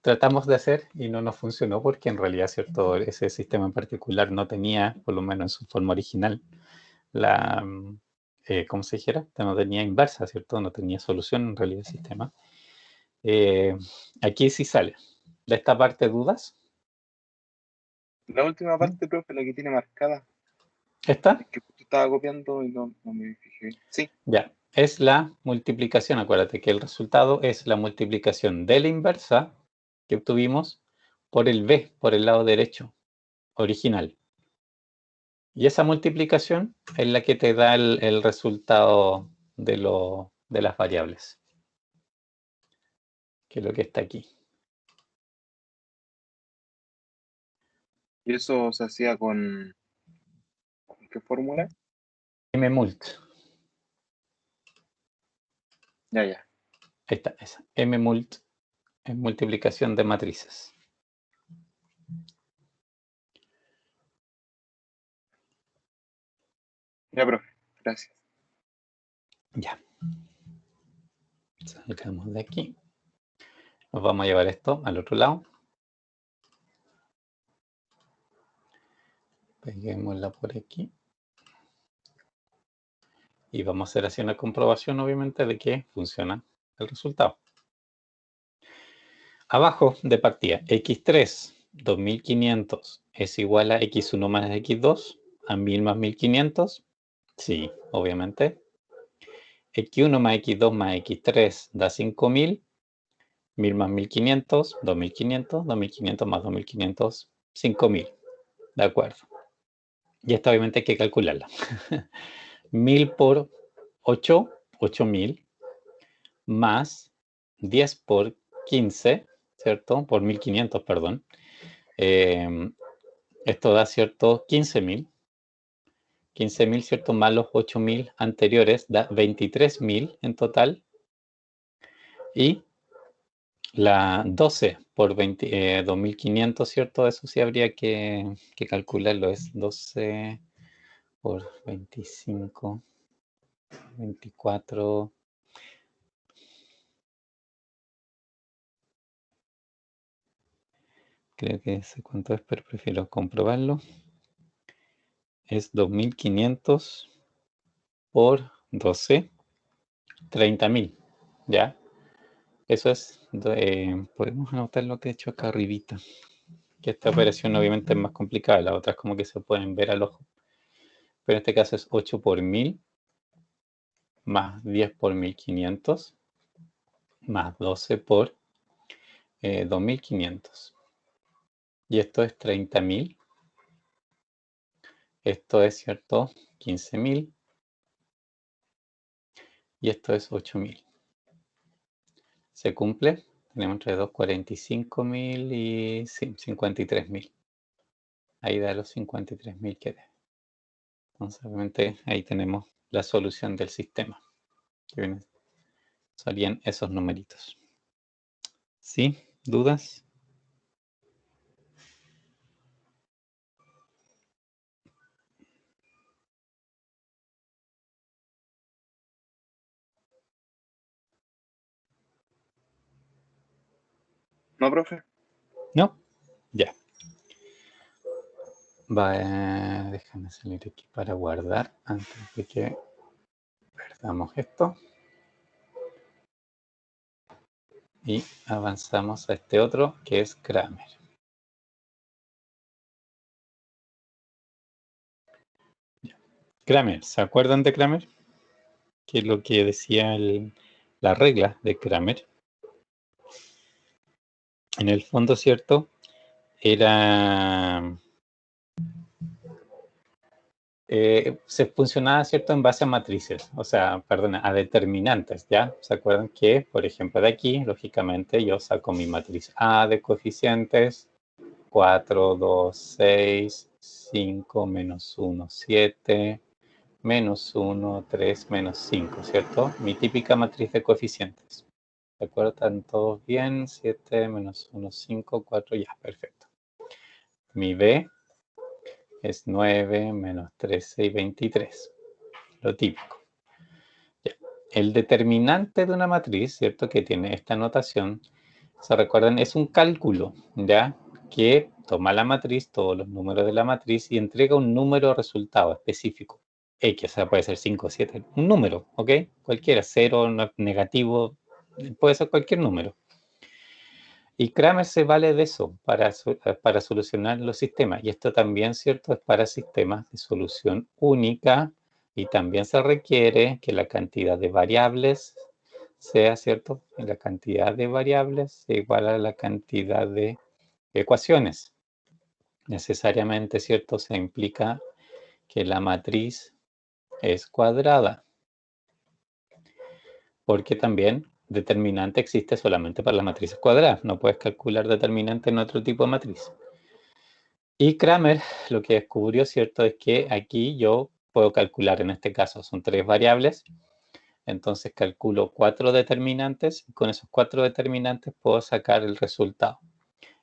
tratamos de hacer y no nos funcionó porque en realidad, ¿cierto? Ese sistema en particular no tenía, por lo menos en su forma original, la, ¿cómo se dijera? No tenía inversa, ¿cierto? No tenía solución en realidad el sistema. Aquí sí sale. De esta parte, ¿dudas? La última parte, profe, la que tiene marcada. ¿Esta? Es que justo estaba copiando y no me fijé. Sí, Ya, es la multiplicación. Acuérdate que el resultado es la multiplicación de la inversa que obtuvimos por el b, por el lado derecho, original. Y esa multiplicación es la que te da el resultado de las variables, que es lo que está aquí. y eso se hacía ¿con qué fórmula? mmult. Ya. Ahí está, esa. mmult es multiplicación de matrices. Ya, profe, gracias. Ya. Salgamos de aquí. Nos vamos a llevar esto al otro lado. Peguémosla por aquí. Y vamos a hacer así una comprobación, obviamente, de que funciona el resultado. Abajo de partida, x3, 2500, es igual a x1 más x2, a 1000 más 1500. Sí, obviamente. x1 más x2 más x3 da 5000. 1000 más 1500, 2500. 2500 más 2500, 5000. De acuerdo. Y esta obviamente hay que calcularla. 1000 por 8, 8000, más 10 por 15, ¿cierto? Por 1500, perdón. Esto da, ¿cierto? 15.000. 15.000, ¿cierto? Más los 8.000 anteriores da 23.000 en total. Y la 12 por 2.500, ¿cierto? Eso sí habría que calcularlo. Es 12 por 25, 24. Creo que sé cuánto es, pero prefiero comprobarlo. Es 2.500 por 12, 30.000. ¿Ya? Eso es, podemos anotar lo que he hecho acá arribita. Que esta operación obviamente es más complicada, las otras como que se pueden ver al ojo. Pero en este caso es 8 por 1000 más 10 por 1500 más 12 por 2500. Y esto es 30.000. Esto es, ¿cierto? 15.000. Y esto es 8.000. ¿Se cumple? Tenemos entre 2, 45.000 y sí, 53.000. Ahí da los 53.000 que dé. Entonces, obviamente, ahí tenemos la solución del sistema. Que viene, salían esos numeritos. ¿Sí? ¿Dudas? ¿No, profe? ¿No? Ya. Déjame salir aquí para guardar antes de que perdamos esto. Y avanzamos a este otro que es Kramer. Kramer, ¿se acuerdan de Kramer? Que es lo que decía la regla de Kramer. En el fondo, ¿cierto? Era... se funcionaba, ¿cierto? En base a matrices, o sea, perdona, a determinantes, ¿ya? ¿Se acuerdan que, por ejemplo, de aquí, lógicamente, yo saco mi matriz A de coeficientes, 4, 2, 6, 5, menos 1, 7, menos 1, 3, menos 5, ¿cierto? Mi típica matriz de coeficientes. ¿De acuerdo? ¿Están todos bien? 7, menos 1, 5, 4, ya, perfecto. Mi B es 9, menos 13 y 23. Lo típico. Ya. El determinante de una matriz, ¿cierto? Que tiene esta notación, ¿Se recuerdan? Es un cálculo, ¿ya? Que toma la matriz, todos los números de la matriz, y entrega un número resultado específico. X, o sea, puede ser 5, 7, un número, ¿ok? Cualquiera, 0, negativo, puede ser cualquier número. Y Kramer se vale de eso para solucionar los sistemas. Y esto también, ¿cierto? Es para sistemas de solución única, y también se requiere que la cantidad de variables sea, ¿cierto? La cantidad de variables sea igual a la cantidad de ecuaciones. Necesariamente, ¿cierto? Se implica que la matriz es cuadrada, porque también determinante existe solamente para las matrices cuadradas. No puedes calcular determinante en otro tipo de matriz. Y Kramer lo que descubrió, ¿cierto? Es que aquí yo puedo calcular, en este caso son 3 variables. Entonces calculo 4 determinantes, y con esos 4 determinantes puedo sacar el resultado.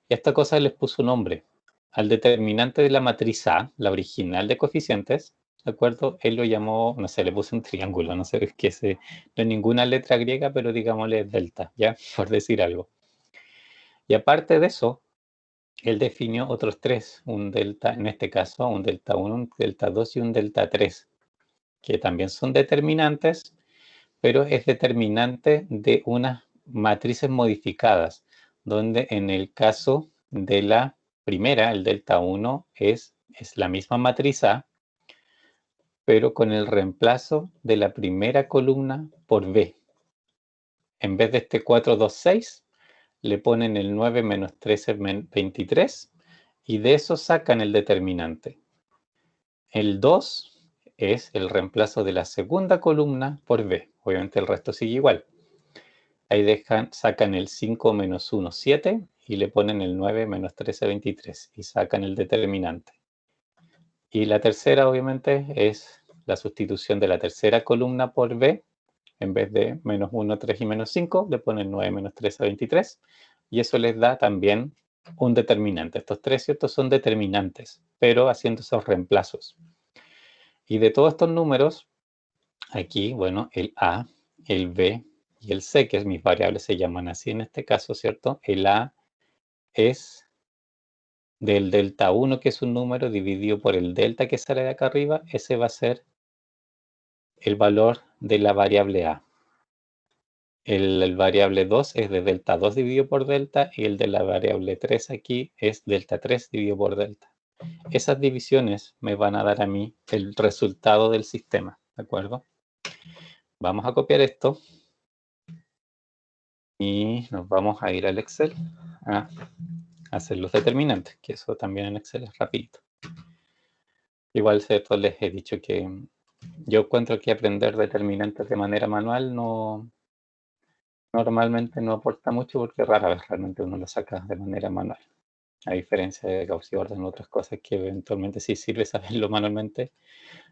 Y a esta cosa les puso un nombre. Al determinante de la matriz A, la original de coeficientes, ¿de acuerdo? Él lo llamó, no sé, le puse un triángulo, no sé, no es ninguna letra griega, pero digámosle delta, ¿ya? Por decir algo. Y aparte de eso, él definió otros 3, un delta, en este caso, un delta 1, un delta 2 y un delta 3, que también son determinantes, pero es determinante de unas matrices modificadas, donde en el caso de la primera, el delta 1 es la misma matriz A, pero con el reemplazo de la primera columna por B. En vez de este 4, 2, 6, le ponen el 9 menos 13, 23, y de eso sacan el determinante. El 2 es el reemplazo de la segunda columna por B. Obviamente el resto sigue igual. Ahí sacan el 5 menos 1, 7, y le ponen el 9 menos 13, 23, y sacan el determinante. Y la tercera, obviamente, es la sustitución de la tercera columna por B. En vez de menos 1, 3 y menos 5, le ponen 9 menos 13, 23, y eso les da también un determinante. Estos 3, ¿cierto? Son determinantes, pero haciendo esos reemplazos. Y de todos estos números, aquí, bueno, el A, el B y el C, que es mis variables, se llaman así en este caso, ¿cierto? El A es del delta 1, que es un número, dividido por el delta que sale de acá arriba. Ese va a ser el valor de la variable A. El variable 2 es de delta 2 dividido por delta, y el de la variable 3 aquí es delta 3 dividido por delta. Esas divisiones me van a dar a mí el resultado del sistema, ¿de acuerdo? Vamos a copiar esto y nos vamos a ir al Excel a hacer los determinantes, que eso también en Excel es rapidito. Igual, ¿cierto? Les he dicho que yo encuentro que aprender determinantes de manera manual normalmente no aporta mucho, porque rara vez realmente uno lo saca de manera manual. A diferencia de Gauss-Jordan u otras cosas que eventualmente sí sirve saberlo manualmente.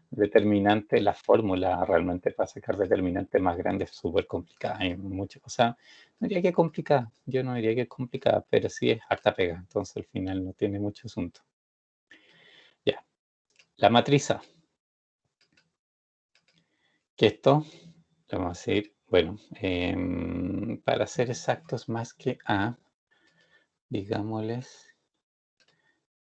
Determinante, la fórmula realmente para sacar determinante más grande es súper complicada. Hay muchas cosas, no diría que complicada, yo no diría que es complicada, pero sí es harta pega, entonces al final no tiene mucho asunto. Ya, la matriz A. Que esto, le vamos a decir, bueno, para ser exactos, más que A, digámosles,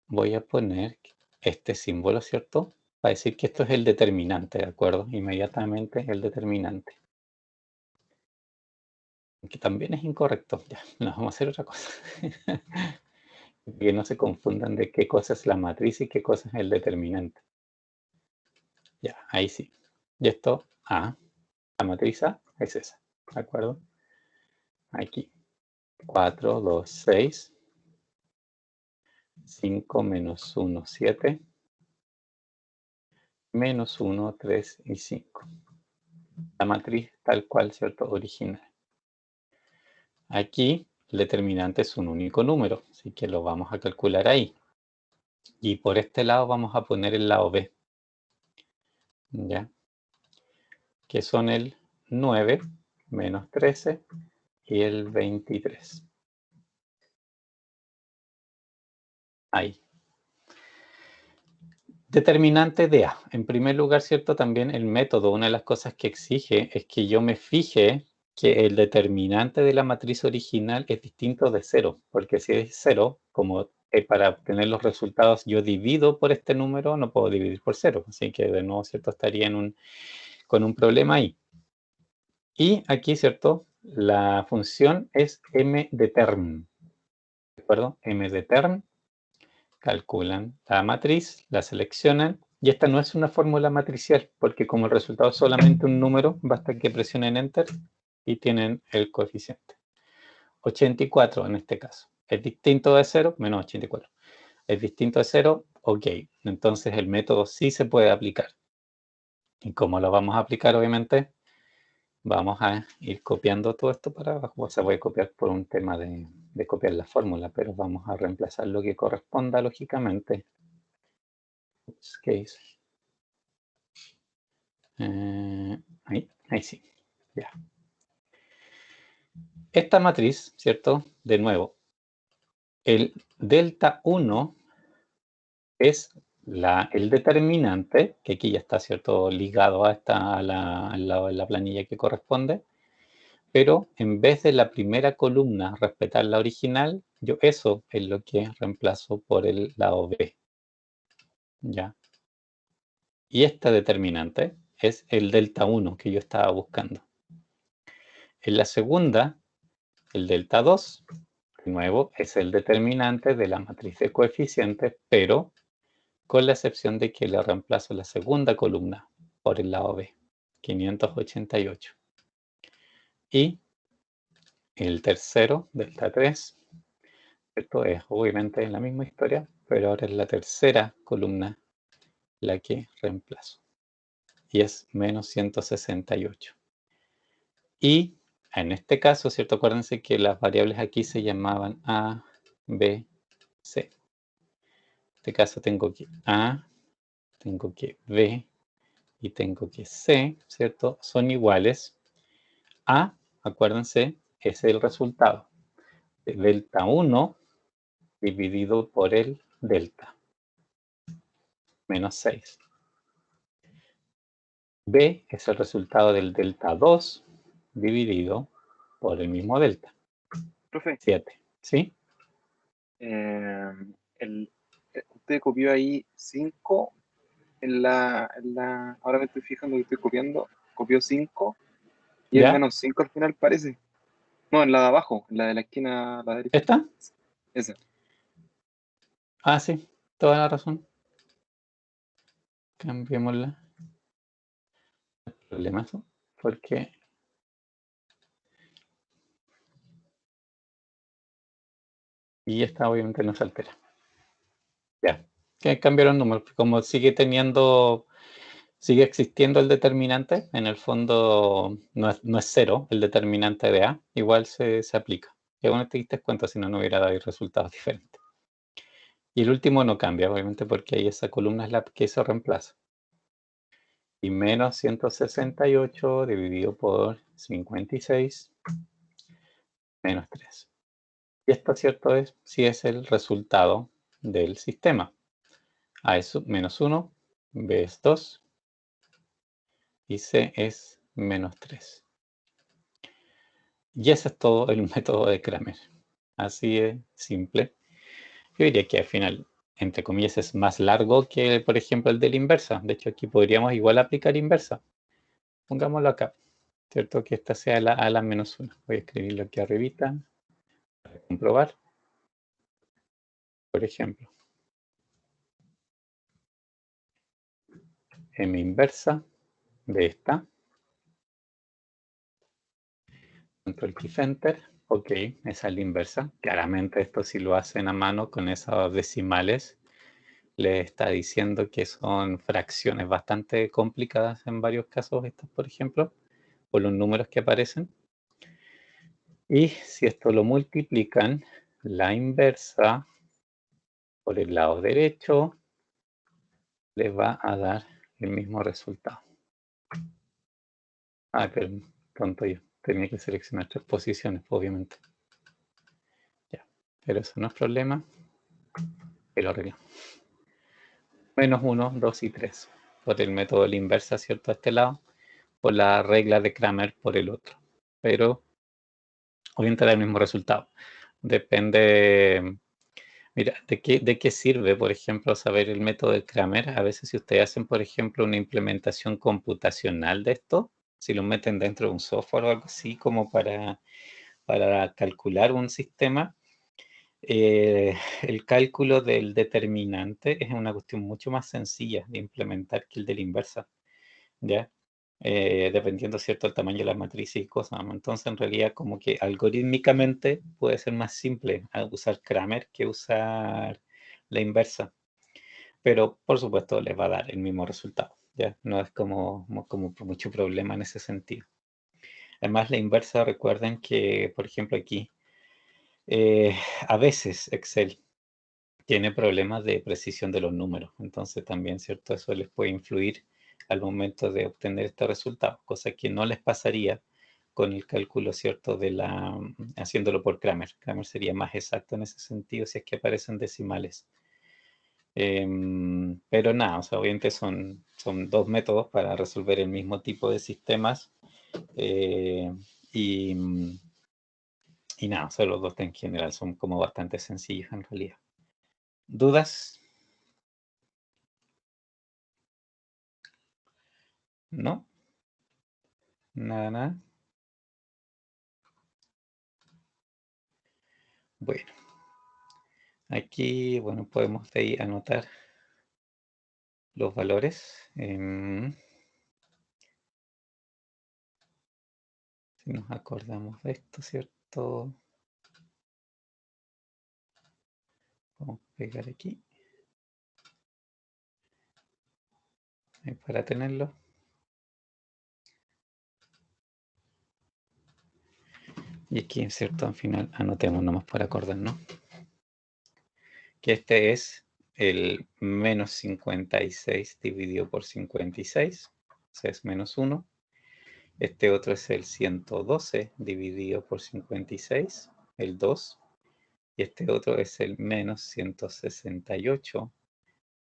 voy a poner este símbolo, ¿cierto? Para decir que esto es el determinante, ¿de acuerdo? Inmediatamente el determinante. Que también es incorrecto. Ya, nos vamos a hacer otra cosa. Que no se confundan de qué cosa es la matriz y qué cosa es el determinante. Ya, ahí sí. Y esto, A, la matriz A es esa, ¿de acuerdo? Aquí. 4, 2, 6. 5 menos 1, 7. Menos 1, 3 y 5. La matriz tal cual, ¿cierto? Original. Aquí el determinante es un único número, así que lo vamos a calcular ahí. Y por este lado vamos a poner el lado B, ¿ya? Que son el 9 menos 13 y el 23. Ahí. Determinante de A. En primer lugar, ¿cierto? También el método, una de las cosas que exige es que yo me fije que el determinante de la matriz original es distinto de 0, porque si es 0, como para obtener los resultados yo divido por este número, no puedo dividir por 0, así que de nuevo, ¿cierto? Estaría con un problema ahí. Y aquí, ¿cierto? La función es mdeterm, ¿de acuerdo? Mdeterm, calculan la matriz, la seleccionan, y esta no es una fórmula matricial, porque como el resultado es solamente un número, basta que presionen Enter y tienen el coeficiente. 84 en este caso. ¿Es distinto de 0? Menos 84. ¿Es distinto de 0? Ok. Entonces el método sí se puede aplicar. ¿Y cómo lo vamos a aplicar? Obviamente vamos a ir copiando todo esto para abajo. Se puede copiar por un tema de copiar la fórmula, pero vamos a reemplazar lo que corresponda lógicamente. Case. Ahí sí. Ya. Esta matriz, ¿cierto? De nuevo, el delta 1 es el determinante, que aquí ya está, ¿cierto? Ligado a la planilla que corresponde, pero en vez de la primera columna respetar la original, yo eso es lo que reemplazo por el lado B. ¿Ya? Y este determinante es el delta 1 que yo estaba buscando. En la segunda, el delta 2, de nuevo, es el determinante de la matriz de coeficientes, pero con la excepción de que le reemplazo la segunda columna por el lado B, 588. Y el tercero, delta 3, esto es obviamente la misma historia, pero ahora es la tercera columna la que reemplazo. Y es menos 168. Y en este caso, ¿cierto? Acuérdense que las variables aquí se llamaban A, B, C. En este caso tengo que A, tengo que B y tengo que C, ¿cierto? Son iguales. A, acuérdense, es el resultado de delta 1 dividido por el delta, menos 6. B es el resultado del delta 2 dividido por el mismo delta, Profe, 7. ¿Sí? usted copió ahí 5 ahora me estoy fijando que estoy copiando, copió 5 y es ¿Ya? menos 5 al final parece. No, en la de abajo, en la de la esquina a la derecha. ¿Esta? Esa. Ah, sí, toda la razón. Cambiémosla. Problemazo, porque y esta obviamente no se altera. Ya, que cambiaron números, como sigue existiendo el determinante, en el fondo no es 0 el determinante de A, igual se aplica. Y bueno, te diste cuenta, si no, no hubiera dado resultados diferentes. Y el último no cambia, obviamente, porque ahí esa columna es la que se reemplaza. Y menos 168 dividido por 56, menos 3. Y esto, ¿cierto? Si es el resultado del sistema. A es menos 1, B es 2 y C es menos 3. Y ese es todo el método de Kramer. Así es simple. Yo diría que al final, entre comillas, es más largo que, por ejemplo, el de la inversa. De hecho, aquí podríamos igual aplicar inversa. Pongámoslo acá, ¿cierto? Que esta sea a la menos 1. Voy a escribirlo aquí arribita para comprobar. Por ejemplo, M inversa de esta. Control Shift Enter. Ok, esa es la inversa. Claramente esto si lo hacen a mano con esas decimales, le está diciendo que son fracciones bastante complicadas en varios casos, estos por ejemplo, por los números que aparecen. Y si esto lo multiplican, la inversa por el lado derecho les va a dar el mismo resultado. Ah, pero tonto yo. Tenía que seleccionar 3 posiciones, obviamente. Ya, pero eso no es problema. Y lo arreglamos. Menos 1, 2 y 3. Por el método de la inversa, ¿cierto? A este lado. Por la regla de Kramer por el otro. pero obviamente da el mismo resultado. Depende, mira, de qué sirve, por ejemplo, saber el método de Kramer. A veces si ustedes hacen, por ejemplo, una implementación computacional de esto, si lo meten dentro de un software o algo así, como para calcular un sistema, el cálculo del determinante es una cuestión mucho más sencilla de implementar que el de la inversa, ¿ya? Dependiendo, ¿cierto?, el tamaño de las matrices y cosas. Entonces, en realidad, como que algorítmicamente puede ser más simple usar Kramer que usar la inversa. Pero, por supuesto, les va a dar el mismo resultado, ¿ya? No es como mucho problema en ese sentido. Además, la inversa, recuerden que, por ejemplo, aquí, a veces Excel tiene problemas de precisión de los números. Entonces también, ¿cierto? Eso les puede influir al momento de obtener este resultado, cosa que no les pasaría con el cálculo, ¿cierto? Haciéndolo por Kramer. Kramer sería más exacto en ese sentido si es que aparecen decimales. Pero nada, o sea, obviamente son dos métodos para resolver el mismo tipo de sistemas. Y nada, o sea, los dos en general son como bastante sencillos en realidad. ¿Dudas? ¿No? Nada, nada. Bueno, aquí, bueno, podemos de ahí anotar los valores. Si nos acordamos de esto, ¿cierto? Vamos a pegar aquí. Ahí para tenerlo. Y aquí, ¿cierto? Al final anotemos nomás para acordarnos. Que este es el menos 56 dividido por 56. O sea, es menos 1. Este otro es el 112 dividido por 56, el 2. Y este otro es el menos 168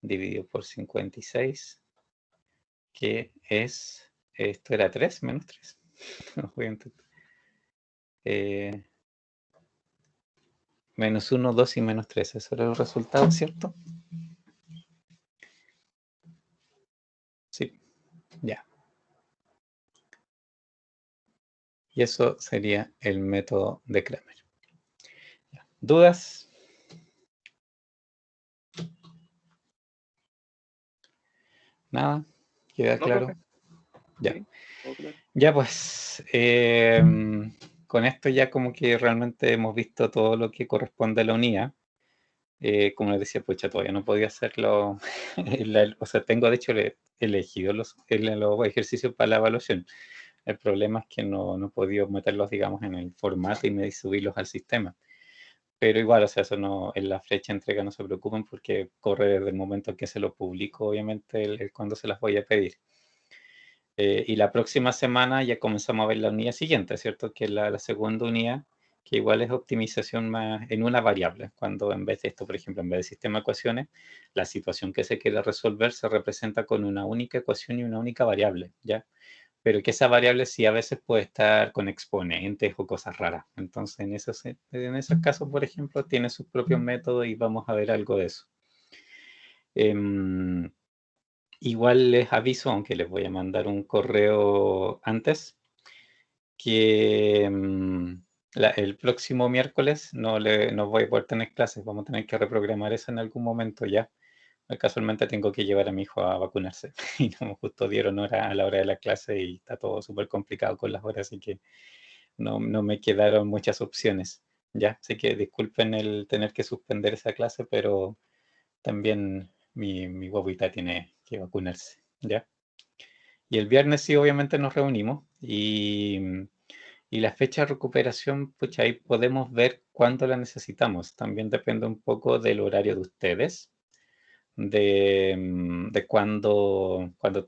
dividido por 56, que es, esto era 3 menos 3. No voy a intentar. Menos 1, 2 y menos 3. Eso era el resultado, ¿cierto? Sí, ya. Y eso sería el método de Kramer. Ya. ¿Dudas? ¿Nada? ¿Queda No, claro? profe. Ya. Sí, todo claro. Ya pues, con esto ya como que realmente hemos visto todo lo que corresponde a la unidad. Como les decía, pues ya todavía no podía hacerlo, o sea, tengo de hecho elegido los ejercicios para la evaluación. El problema es que no he podido meterlos, digamos, en el formato y subirlos al sistema. Pero igual, o sea, eso no, en la fecha de entrega no se preocupen porque corre desde el momento en que se lo publico, obviamente, cuando se las voy a pedir. Y la próxima semana ya comenzamos a ver la unidad siguiente, ¿cierto? Que es la segunda unidad, que igual es optimización más en una variable, cuando en vez de esto, por ejemplo, en vez de sistema de ecuaciones, la situación que se quiere resolver se representa con una única ecuación y una única variable, ¿ya? Pero que esa variable sí a veces puede estar con exponentes o cosas raras. Entonces, en esos casos, por ejemplo, tiene sus propios métodos y vamos a ver algo de eso. Igual les aviso, aunque les voy a mandar un correo antes, que el próximo miércoles no voy a poder tener clases, vamos a tener que reprogramar eso en algún momento ya. Casualmente tengo que llevar a mi hijo a vacunarse y no justo dieron hora a la hora de la clase y está todo súper complicado con las horas, así que no me quedaron muchas opciones. Ya, así que disculpen el tener que suspender esa clase, pero también mi guaguita tiene que vacunarse, ¿ya? Y el viernes sí, obviamente nos reunimos y la fecha de recuperación, pues ahí podemos ver cuándo la necesitamos. También depende un poco del horario de ustedes, de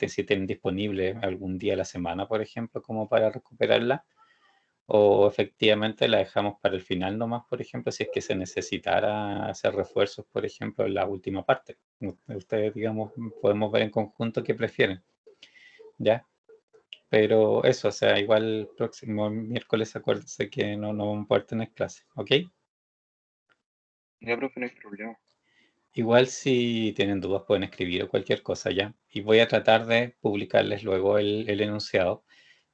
si tienen disponible algún día a la semana, por ejemplo, como para recuperarla, o efectivamente la dejamos para el final nomás, por ejemplo, si es que se necesitara hacer refuerzos, por ejemplo, en la última parte. Ustedes, digamos, podemos ver en conjunto qué prefieren, ¿ya? Pero eso, o sea, igual el próximo miércoles acuérdense que no vamos a poder tener clase, ¿ok? Ya, profe, no hay problema. Igual si tienen dudas pueden escribir o cualquier cosa ya. Y voy a tratar de publicarles luego el enunciado.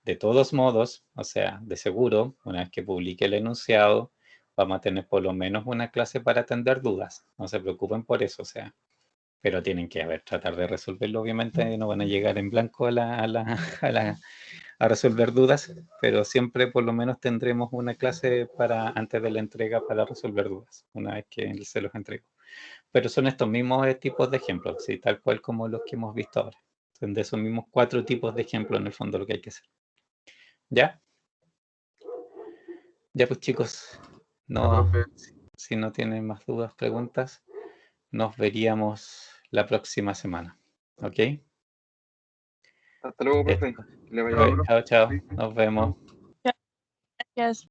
De todos modos, o sea, de seguro, una vez que publique el enunciado, vamos a tener por lo menos una clase para atender dudas. No se preocupen por eso, o sea. Pero tienen que tratar de resolverlo, obviamente. No van a llegar en blanco a resolver dudas, pero siempre por lo menos tendremos una clase para antes de la entrega para resolver dudas, una vez que se los entrego. Pero son estos mismos tipos de ejemplos, ¿sí? Tal cual como los que hemos visto ahora. Son de esos mismos 4 tipos de ejemplos en el fondo lo que hay que hacer. ¿Ya? Ya pues chicos, no, profe. si no tienen más dudas, preguntas, nos veríamos la próxima semana. ¿Ok? Hasta luego, Ya, profe. chicos. Que le vaya Chao, bien. profe. Chao, chao. Sí, Nos vemos. chao. Gracias.